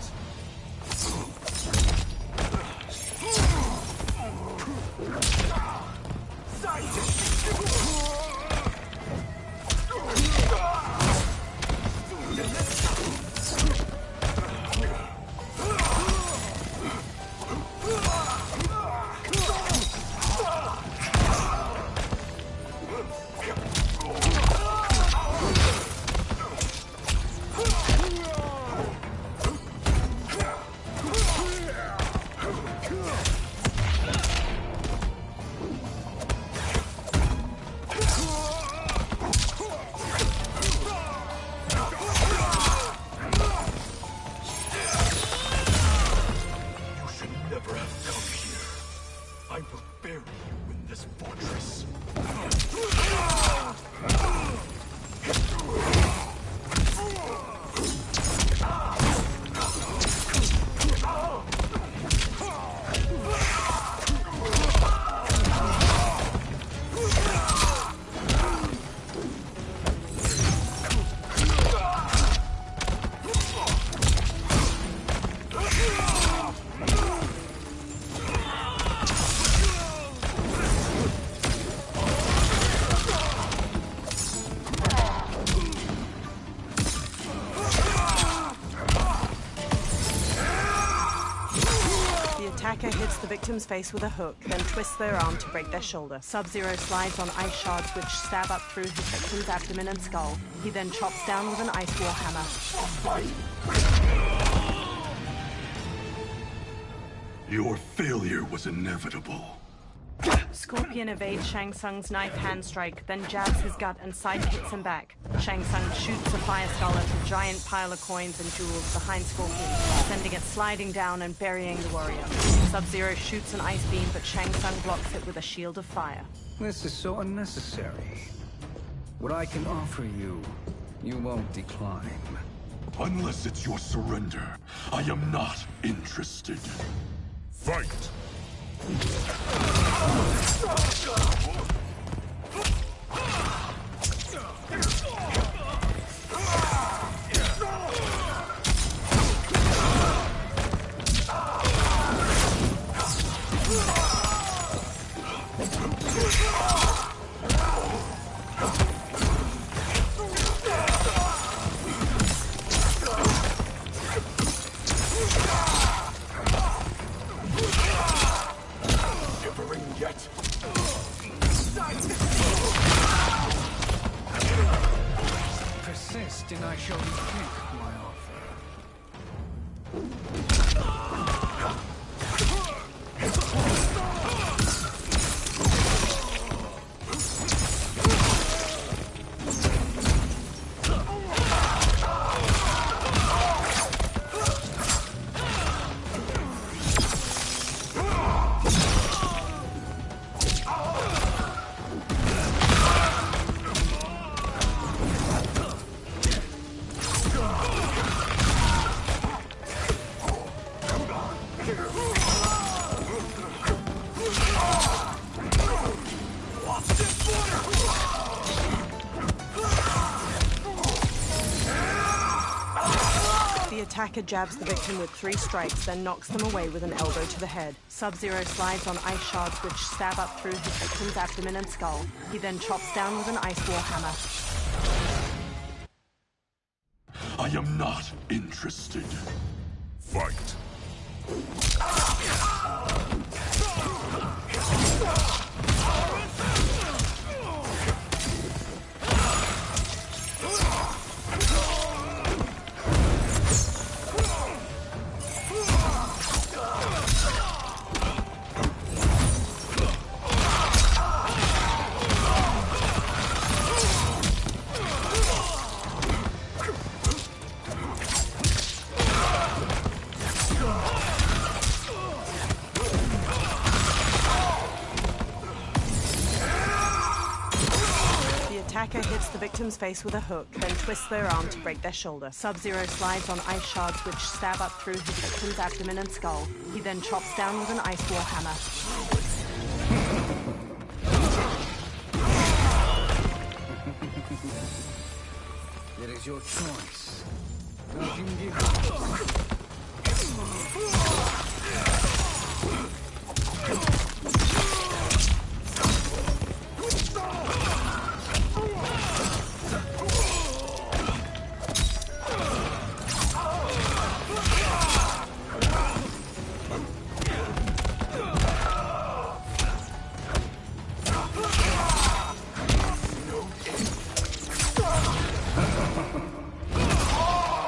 Attacker hits the victim's face with a hook, then twists their arm to break their shoulder. Sub-Zero slides on ice shards which stab up through his victim's abdomen and skull. He then chops down with an ice war hammer.
Your failure was inevitable.
Scorpion evades Shang Tsung's knife hand strike, then jabs his gut and sidekicks him back. Shang Tsung shoots a fire skull at a giant pile of coins and jewels behind Scorpion, sending it sliding down and burying the warrior. Sub-Zero shoots an ice beam, but Shang Tsung blocks it with a shield of fire.
This is so unnecessary. What I can offer you, you won't decline.
Unless it's your surrender, I am not interested.
Fight!
Persist and I shall rethink my offer.
The attacker jabs the victim with 3 strikes, then knocks them away with an elbow to the head. Sub-Zero slides on ice shards which stab up through his victim's abdomen and skull. He then chops down with an ice war hammer.
I am not interested.
Fight!
The attacker hits the victim's face with a hook, then twists their arm to break their shoulder. Sub-Zero slides on ice shards which stab up through his victim's abdomen and skull. He then chops down with an ice war hammer.
It is your choice. Nothing different.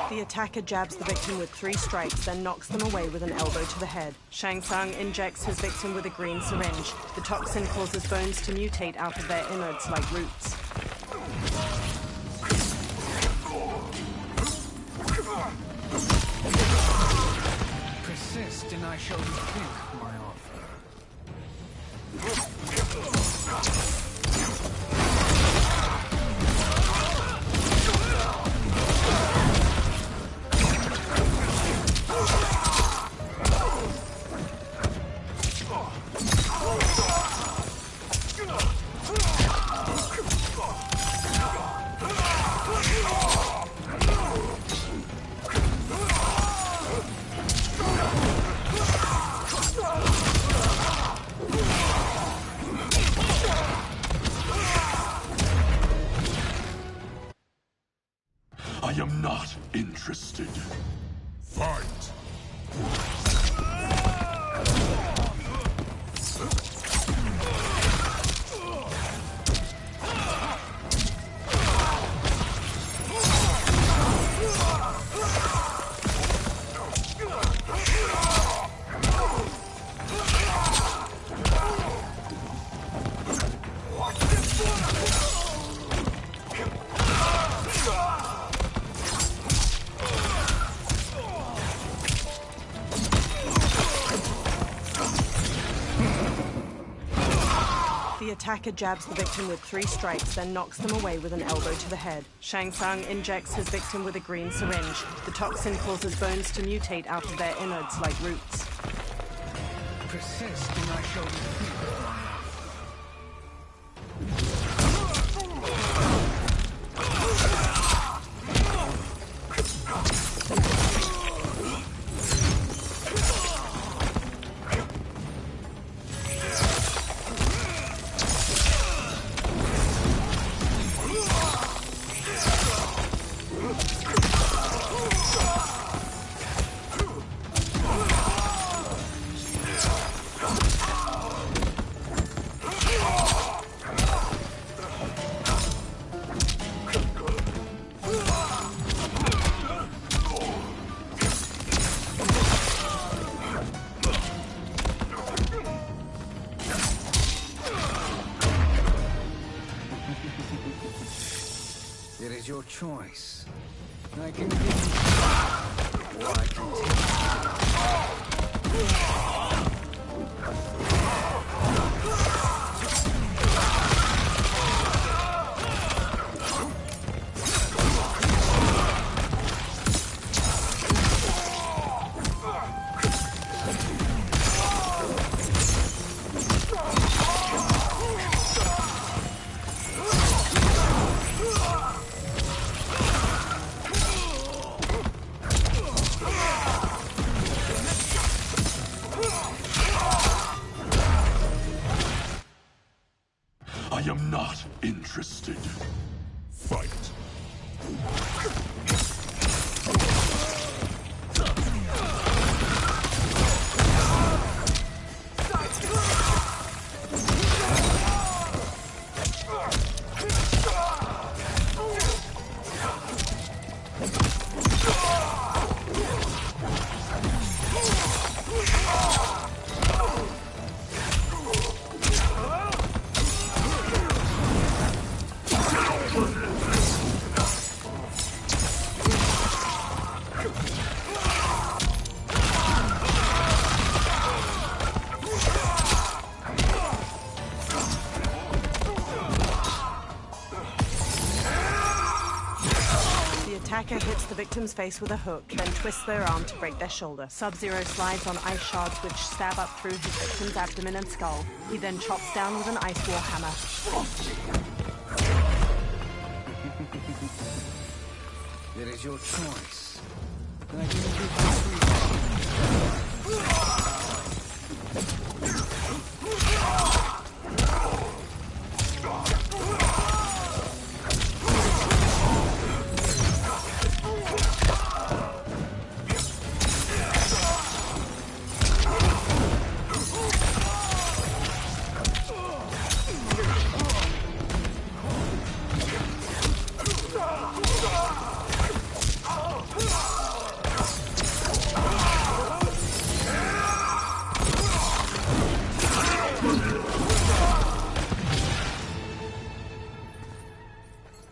The attacker jabs the victim with 3 strikes, then knocks them away with an elbow to the head. Shang Tsung injects his victim with a green syringe. The toxin causes bones to mutate out of their innards like roots.
Persist and I shall rethink my offer.
The attacker jabs the victim with 3 strikes, then knocks them away with an elbow to the head. Shang Tsung injects his victim with a green syringe. The toxin causes bones to mutate out of their innards like roots.
Persist and I shall repeat. It is your choice. I can give you... or I can
I am not interested. Fight.
The attacker hits the victim's face with a hook, then twists their arm to break their shoulder. Sub-Zero slides on ice shards which stab up through his victim's abdomen and skull. He then chops down with an ice war hammer.
It is your choice. I can give you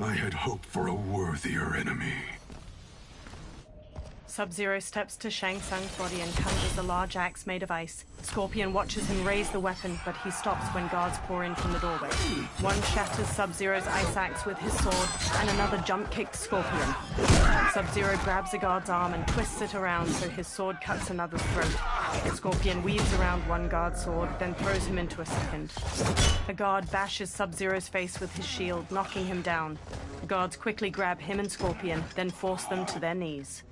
I had hoped for a worthier enemy.
Sub-Zero steps to Shang Tsung's body and conjures a large axe made of ice. Scorpion watches him raise the weapon, but he stops when guards pour in from the doorway. One shatters Sub-Zero's ice axe with his sword, and another jump-kicks Scorpion. Sub-Zero grabs a guard's arm and twists it around so his sword cuts another's throat. Scorpion weaves around one guard's sword, then throws him into a second. A guard bashes Sub-Zero's face with his shield, knocking him down. The guards quickly grab him and Scorpion, then force them to their knees.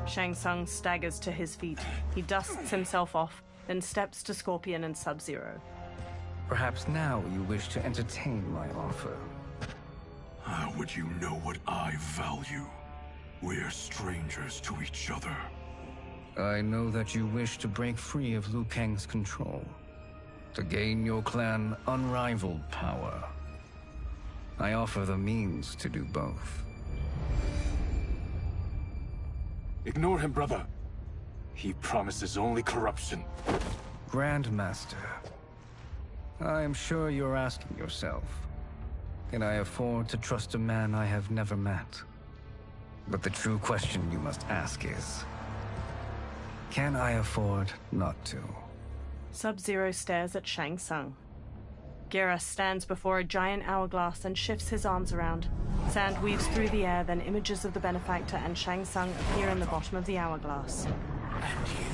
Shang Tsung staggers to his feet. He dusts himself off, then steps to Scorpion and Sub-Zero.
Perhaps now you wish to entertain my offer.
How would you know what I value? We're strangers to each other.
I know that you wish to break free of Liu Kang's control, to gain your clan unrivaled power. I offer the means to do both.
Ignore him, brother. He promises only corruption.
Grandmaster, I am sure you're asking yourself, can I afford to trust a man I have never met? But the true question you must ask is, can I afford not to?
Sub-Zero stares at Shang Tsung. Guerilla stands before a giant hourglass and shifts his arms around. Sand weaves through the air, then images of the benefactor and Shang Tsung appear in the bottom of the hourglass.
And you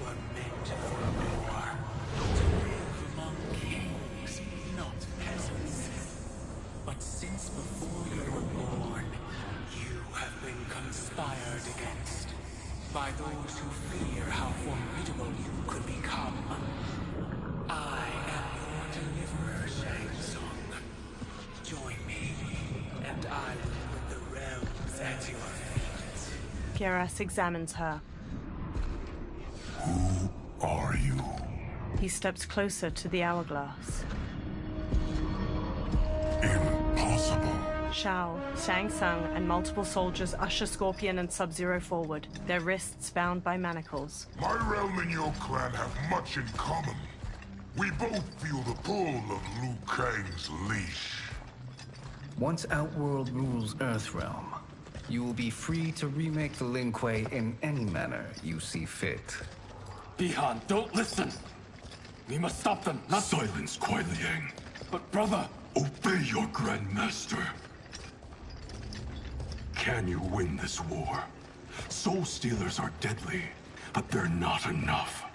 were meant for war. To live among kings, not peasants. But since before you were born, you have been conspired against by those who fear how formidable you could become. I am your deliverer, Shang Tsung. Join me, and I will put the realms at your feet.
Guerilla examines her.
Who are you?
He steps closer to the hourglass.
Impossible.
Shao, Shang Tsung, and multiple soldiers usher Scorpion and Sub-Zero forward, their wrists bound by manacles.
My realm and your clan have much in common. We both feel the pull of Liu Kang's leash.
Once Outworld rules Earthrealm, you will be free to remake the Lin Kuei in any manner you see fit.
Bihan, don't listen! We must stop them, not— Silence, Kuai Liang. But brother— Obey your Grandmaster. Can you win this war? Soul Stealers are deadly, but they're not enough.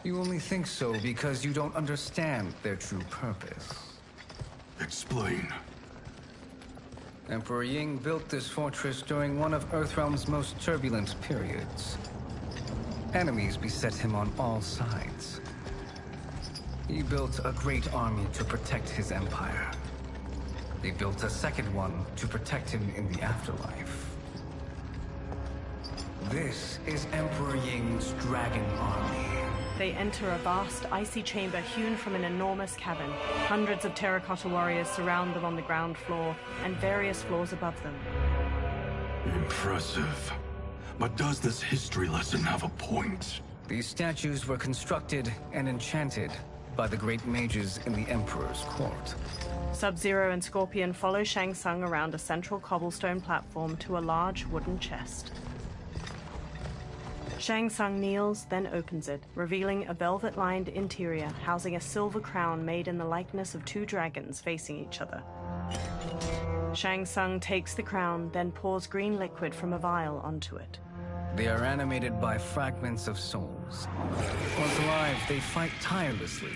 You only think so because you don't understand their true purpose.
Explain.
Emperor Ying built this fortress during one of Earthrealm's most turbulent periods. Enemies beset him on all sides. He built a great army to protect his empire. They built a second one to protect him in the afterlife. This is Emperor Ying's Dragon Army.
They enter a vast, icy chamber hewn from an enormous cavern. Hundreds of terracotta warriors surround them on the ground floor, and various floors above them.
Impressive. But does this history lesson have a point?
These statues were constructed and enchanted by the great mages in the Emperor's court.
Sub-Zero and Scorpion follow Shang Tsung around a central cobblestone platform to a large wooden chest. Shang Tsung kneels, then opens it, revealing a velvet-lined interior housing a silver crown made in the likeness of two dragons facing each other. Shang Tsung takes the crown, then pours green liquid from a vial onto it.
They are animated by fragments of souls. Once alive, they fight tirelessly,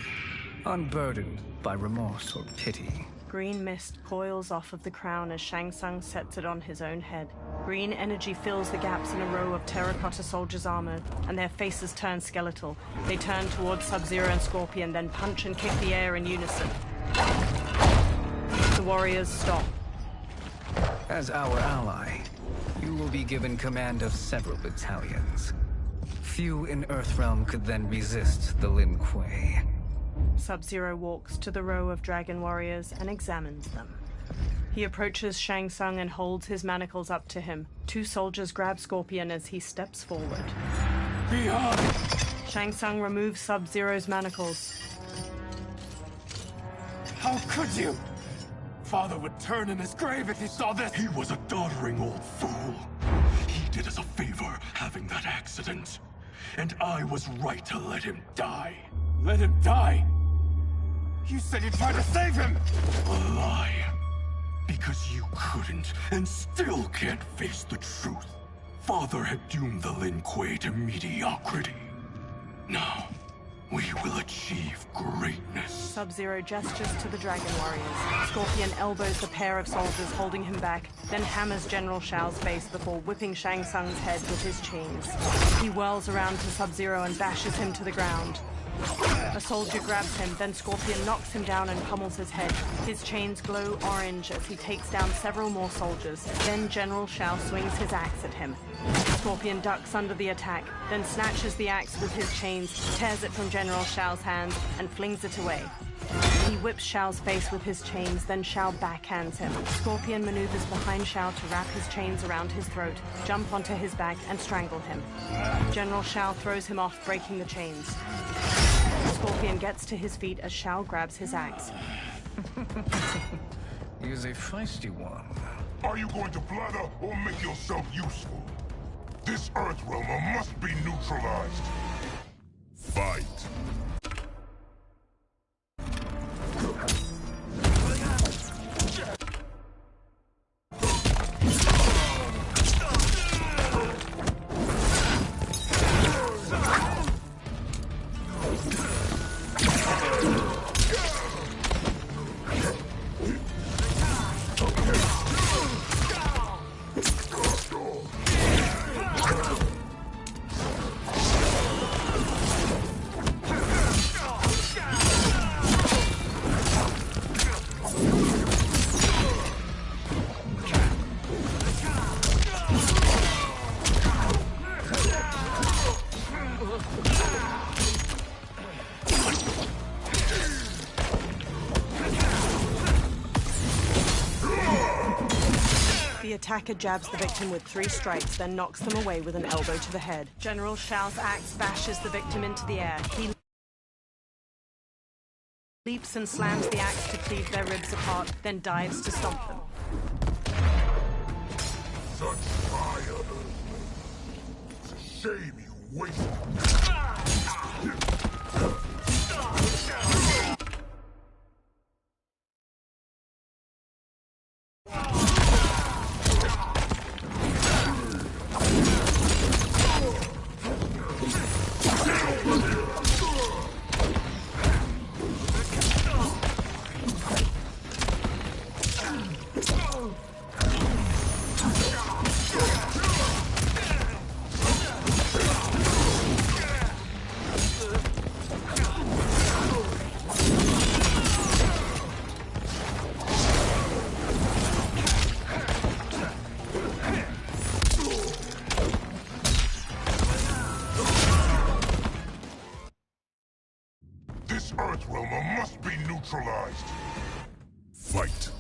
unburdened by remorse or pity.
Green mist coils off of the crown as Shang Tsung sets it on his own head. Green energy fills the gaps in a row of terracotta soldiers armored, and their faces turn skeletal. They turn towards Sub-Zero and Scorpion, then punch and kick the air in unison. The warriors stop.
As our ally, you will be given command of several battalions. Few in Earthrealm could then resist the Lin Kuei.
Sub-Zero walks to the row of dragon warriors and examines them. He approaches Shang Tsung and holds his manacles up to him. Two soldiers grab Scorpion as he steps forward.
Beyond!
Shang Tsung removes Sub-Zero's manacles.
How could you? Father would turn in his grave if he saw this! He was a doddering old fool. He did us a favor having that accident. And I was right to let him die. Let him die? You said you tried to save him! A lie. Because you couldn't, and still can't face the truth. Father had doomed the Lin Kuei to mediocrity. Now, we will achieve greatness.
Sub-Zero gestures to the dragon warriors. Scorpion elbows the pair of soldiers holding him back, then hammers General Shao's face before whipping Shang Tsung's head with his chains. He whirls around to Sub-Zero and bashes him to the ground. A soldier grabs him, then Scorpion knocks him down and pummels his head. His chains glow orange as he takes down several more soldiers. Then General Shao swings his axe at him. Scorpion ducks under the attack, then snatches the axe with his chains, tears it from General Shao's hands, and flings it away. He whips Shao's face with his chains, then Shao backhands him. Scorpion maneuvers behind Shao to wrap his chains around his throat, jump onto his back, and strangle him. General Shao throws him off, breaking the chains. Scorpion gets to his feet as Shao grabs his axe.
He is a feisty one.
Are you going to blather or make yourself useful? This Earthrealmer must be neutralized. Fight.
The attacker jabs the victim with 3 strikes, then knocks them away with an elbow to the head. General Shao's axe bashes the victim into the air. He leaps and slams the axe to cleave their ribs apart, then dives to stomp them.
Such fire! It's a shame you wasted. This Earthrealmer must be neutralized. Fight.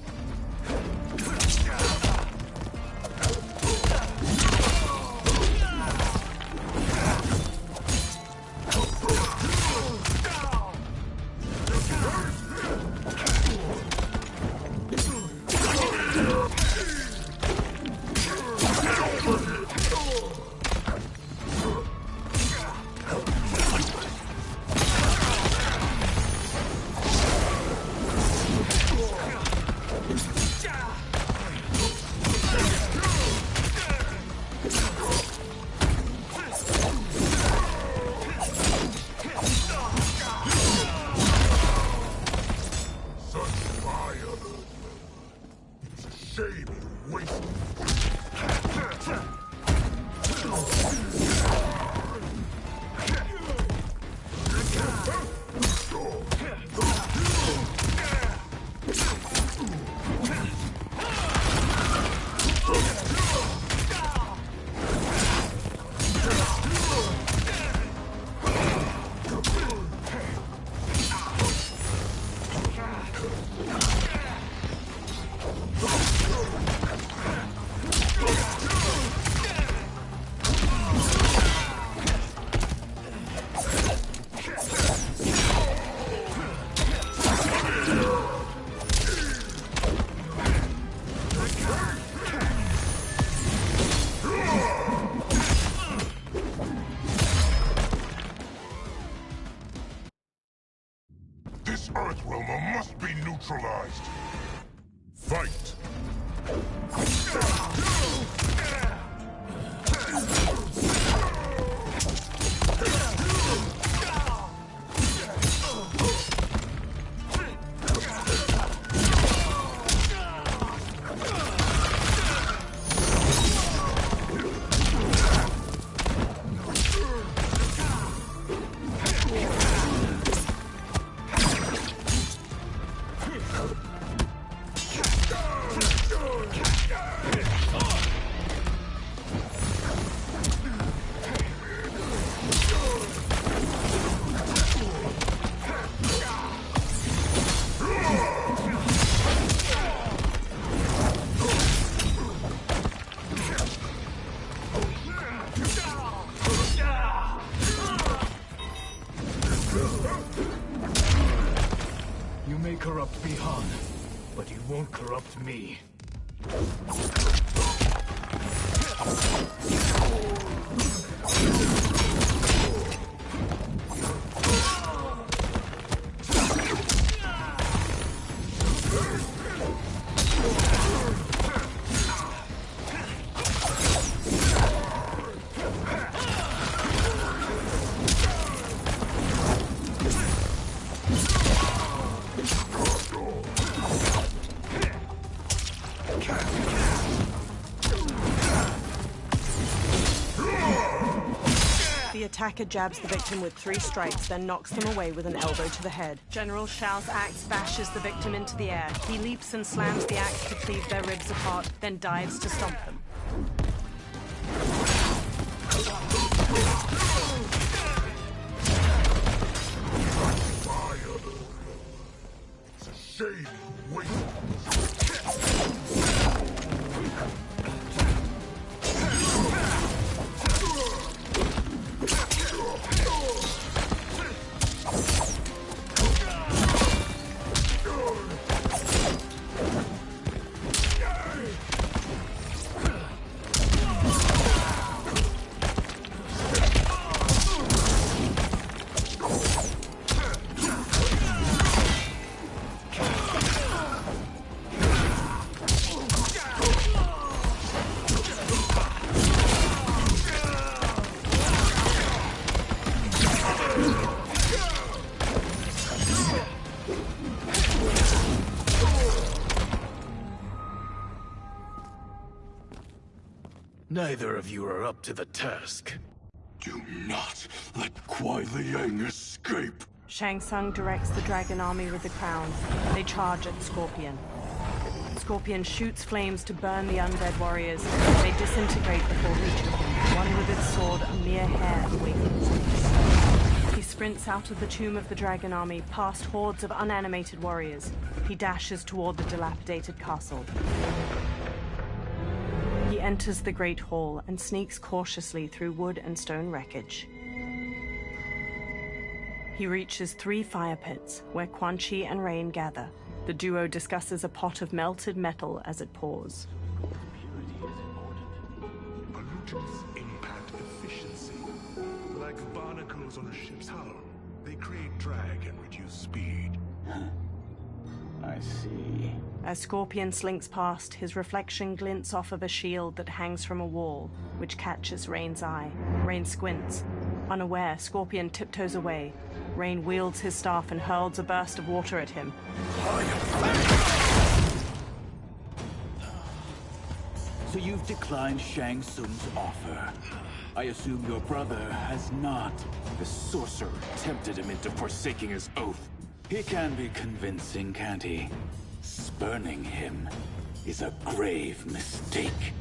Shame you wasted. This Earthrealmer must be neutralized. Fight!
You may corrupt Bihan, but you won't corrupt me.
The attacker jabs the victim with 3 strikes, then knocks them away with an elbow to the head. General Shao's axe bashes the victim into the air. He leaps and slams the axe to cleave their ribs apart, then dives to stomp them.
Neither of you are up to the task. Do not let Kuai Liang escape.
Shang Tsung directs the dragon army with the crown. They charge at Scorpion. Scorpion shoots flames to burn the undead warriors. They disintegrate before reaching him, one with its sword a mere hair away from his face. He sprints out of the tomb of the dragon army, past hordes of unanimated warriors. He dashes toward the dilapidated castle. He enters the Great Hall and sneaks cautiously through wood and stone wreckage. He reaches 3 fire pits, where Quan Chi and Rain gather. The duo discusses a pot of melted metal as it pours.
Pollutants impact efficiency. Like barnacles on a ship's hull, they create drag and reduce speed.
I see.
As Scorpion slinks past, his reflection glints off of a shield that hangs from a wall, which catches Rain's eye. Rain squints. Unaware, Scorpion tiptoes away. Rain wields his staff and hurls a burst of water at him.
So you've declined Shang Tsung's offer. I assume your brother has not.
The sorcerer tempted him into forsaking his oath.
He can be convincing, can't he? Spurning him is a grave mistake.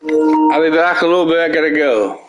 I'll be back in a little bit. I gotta go.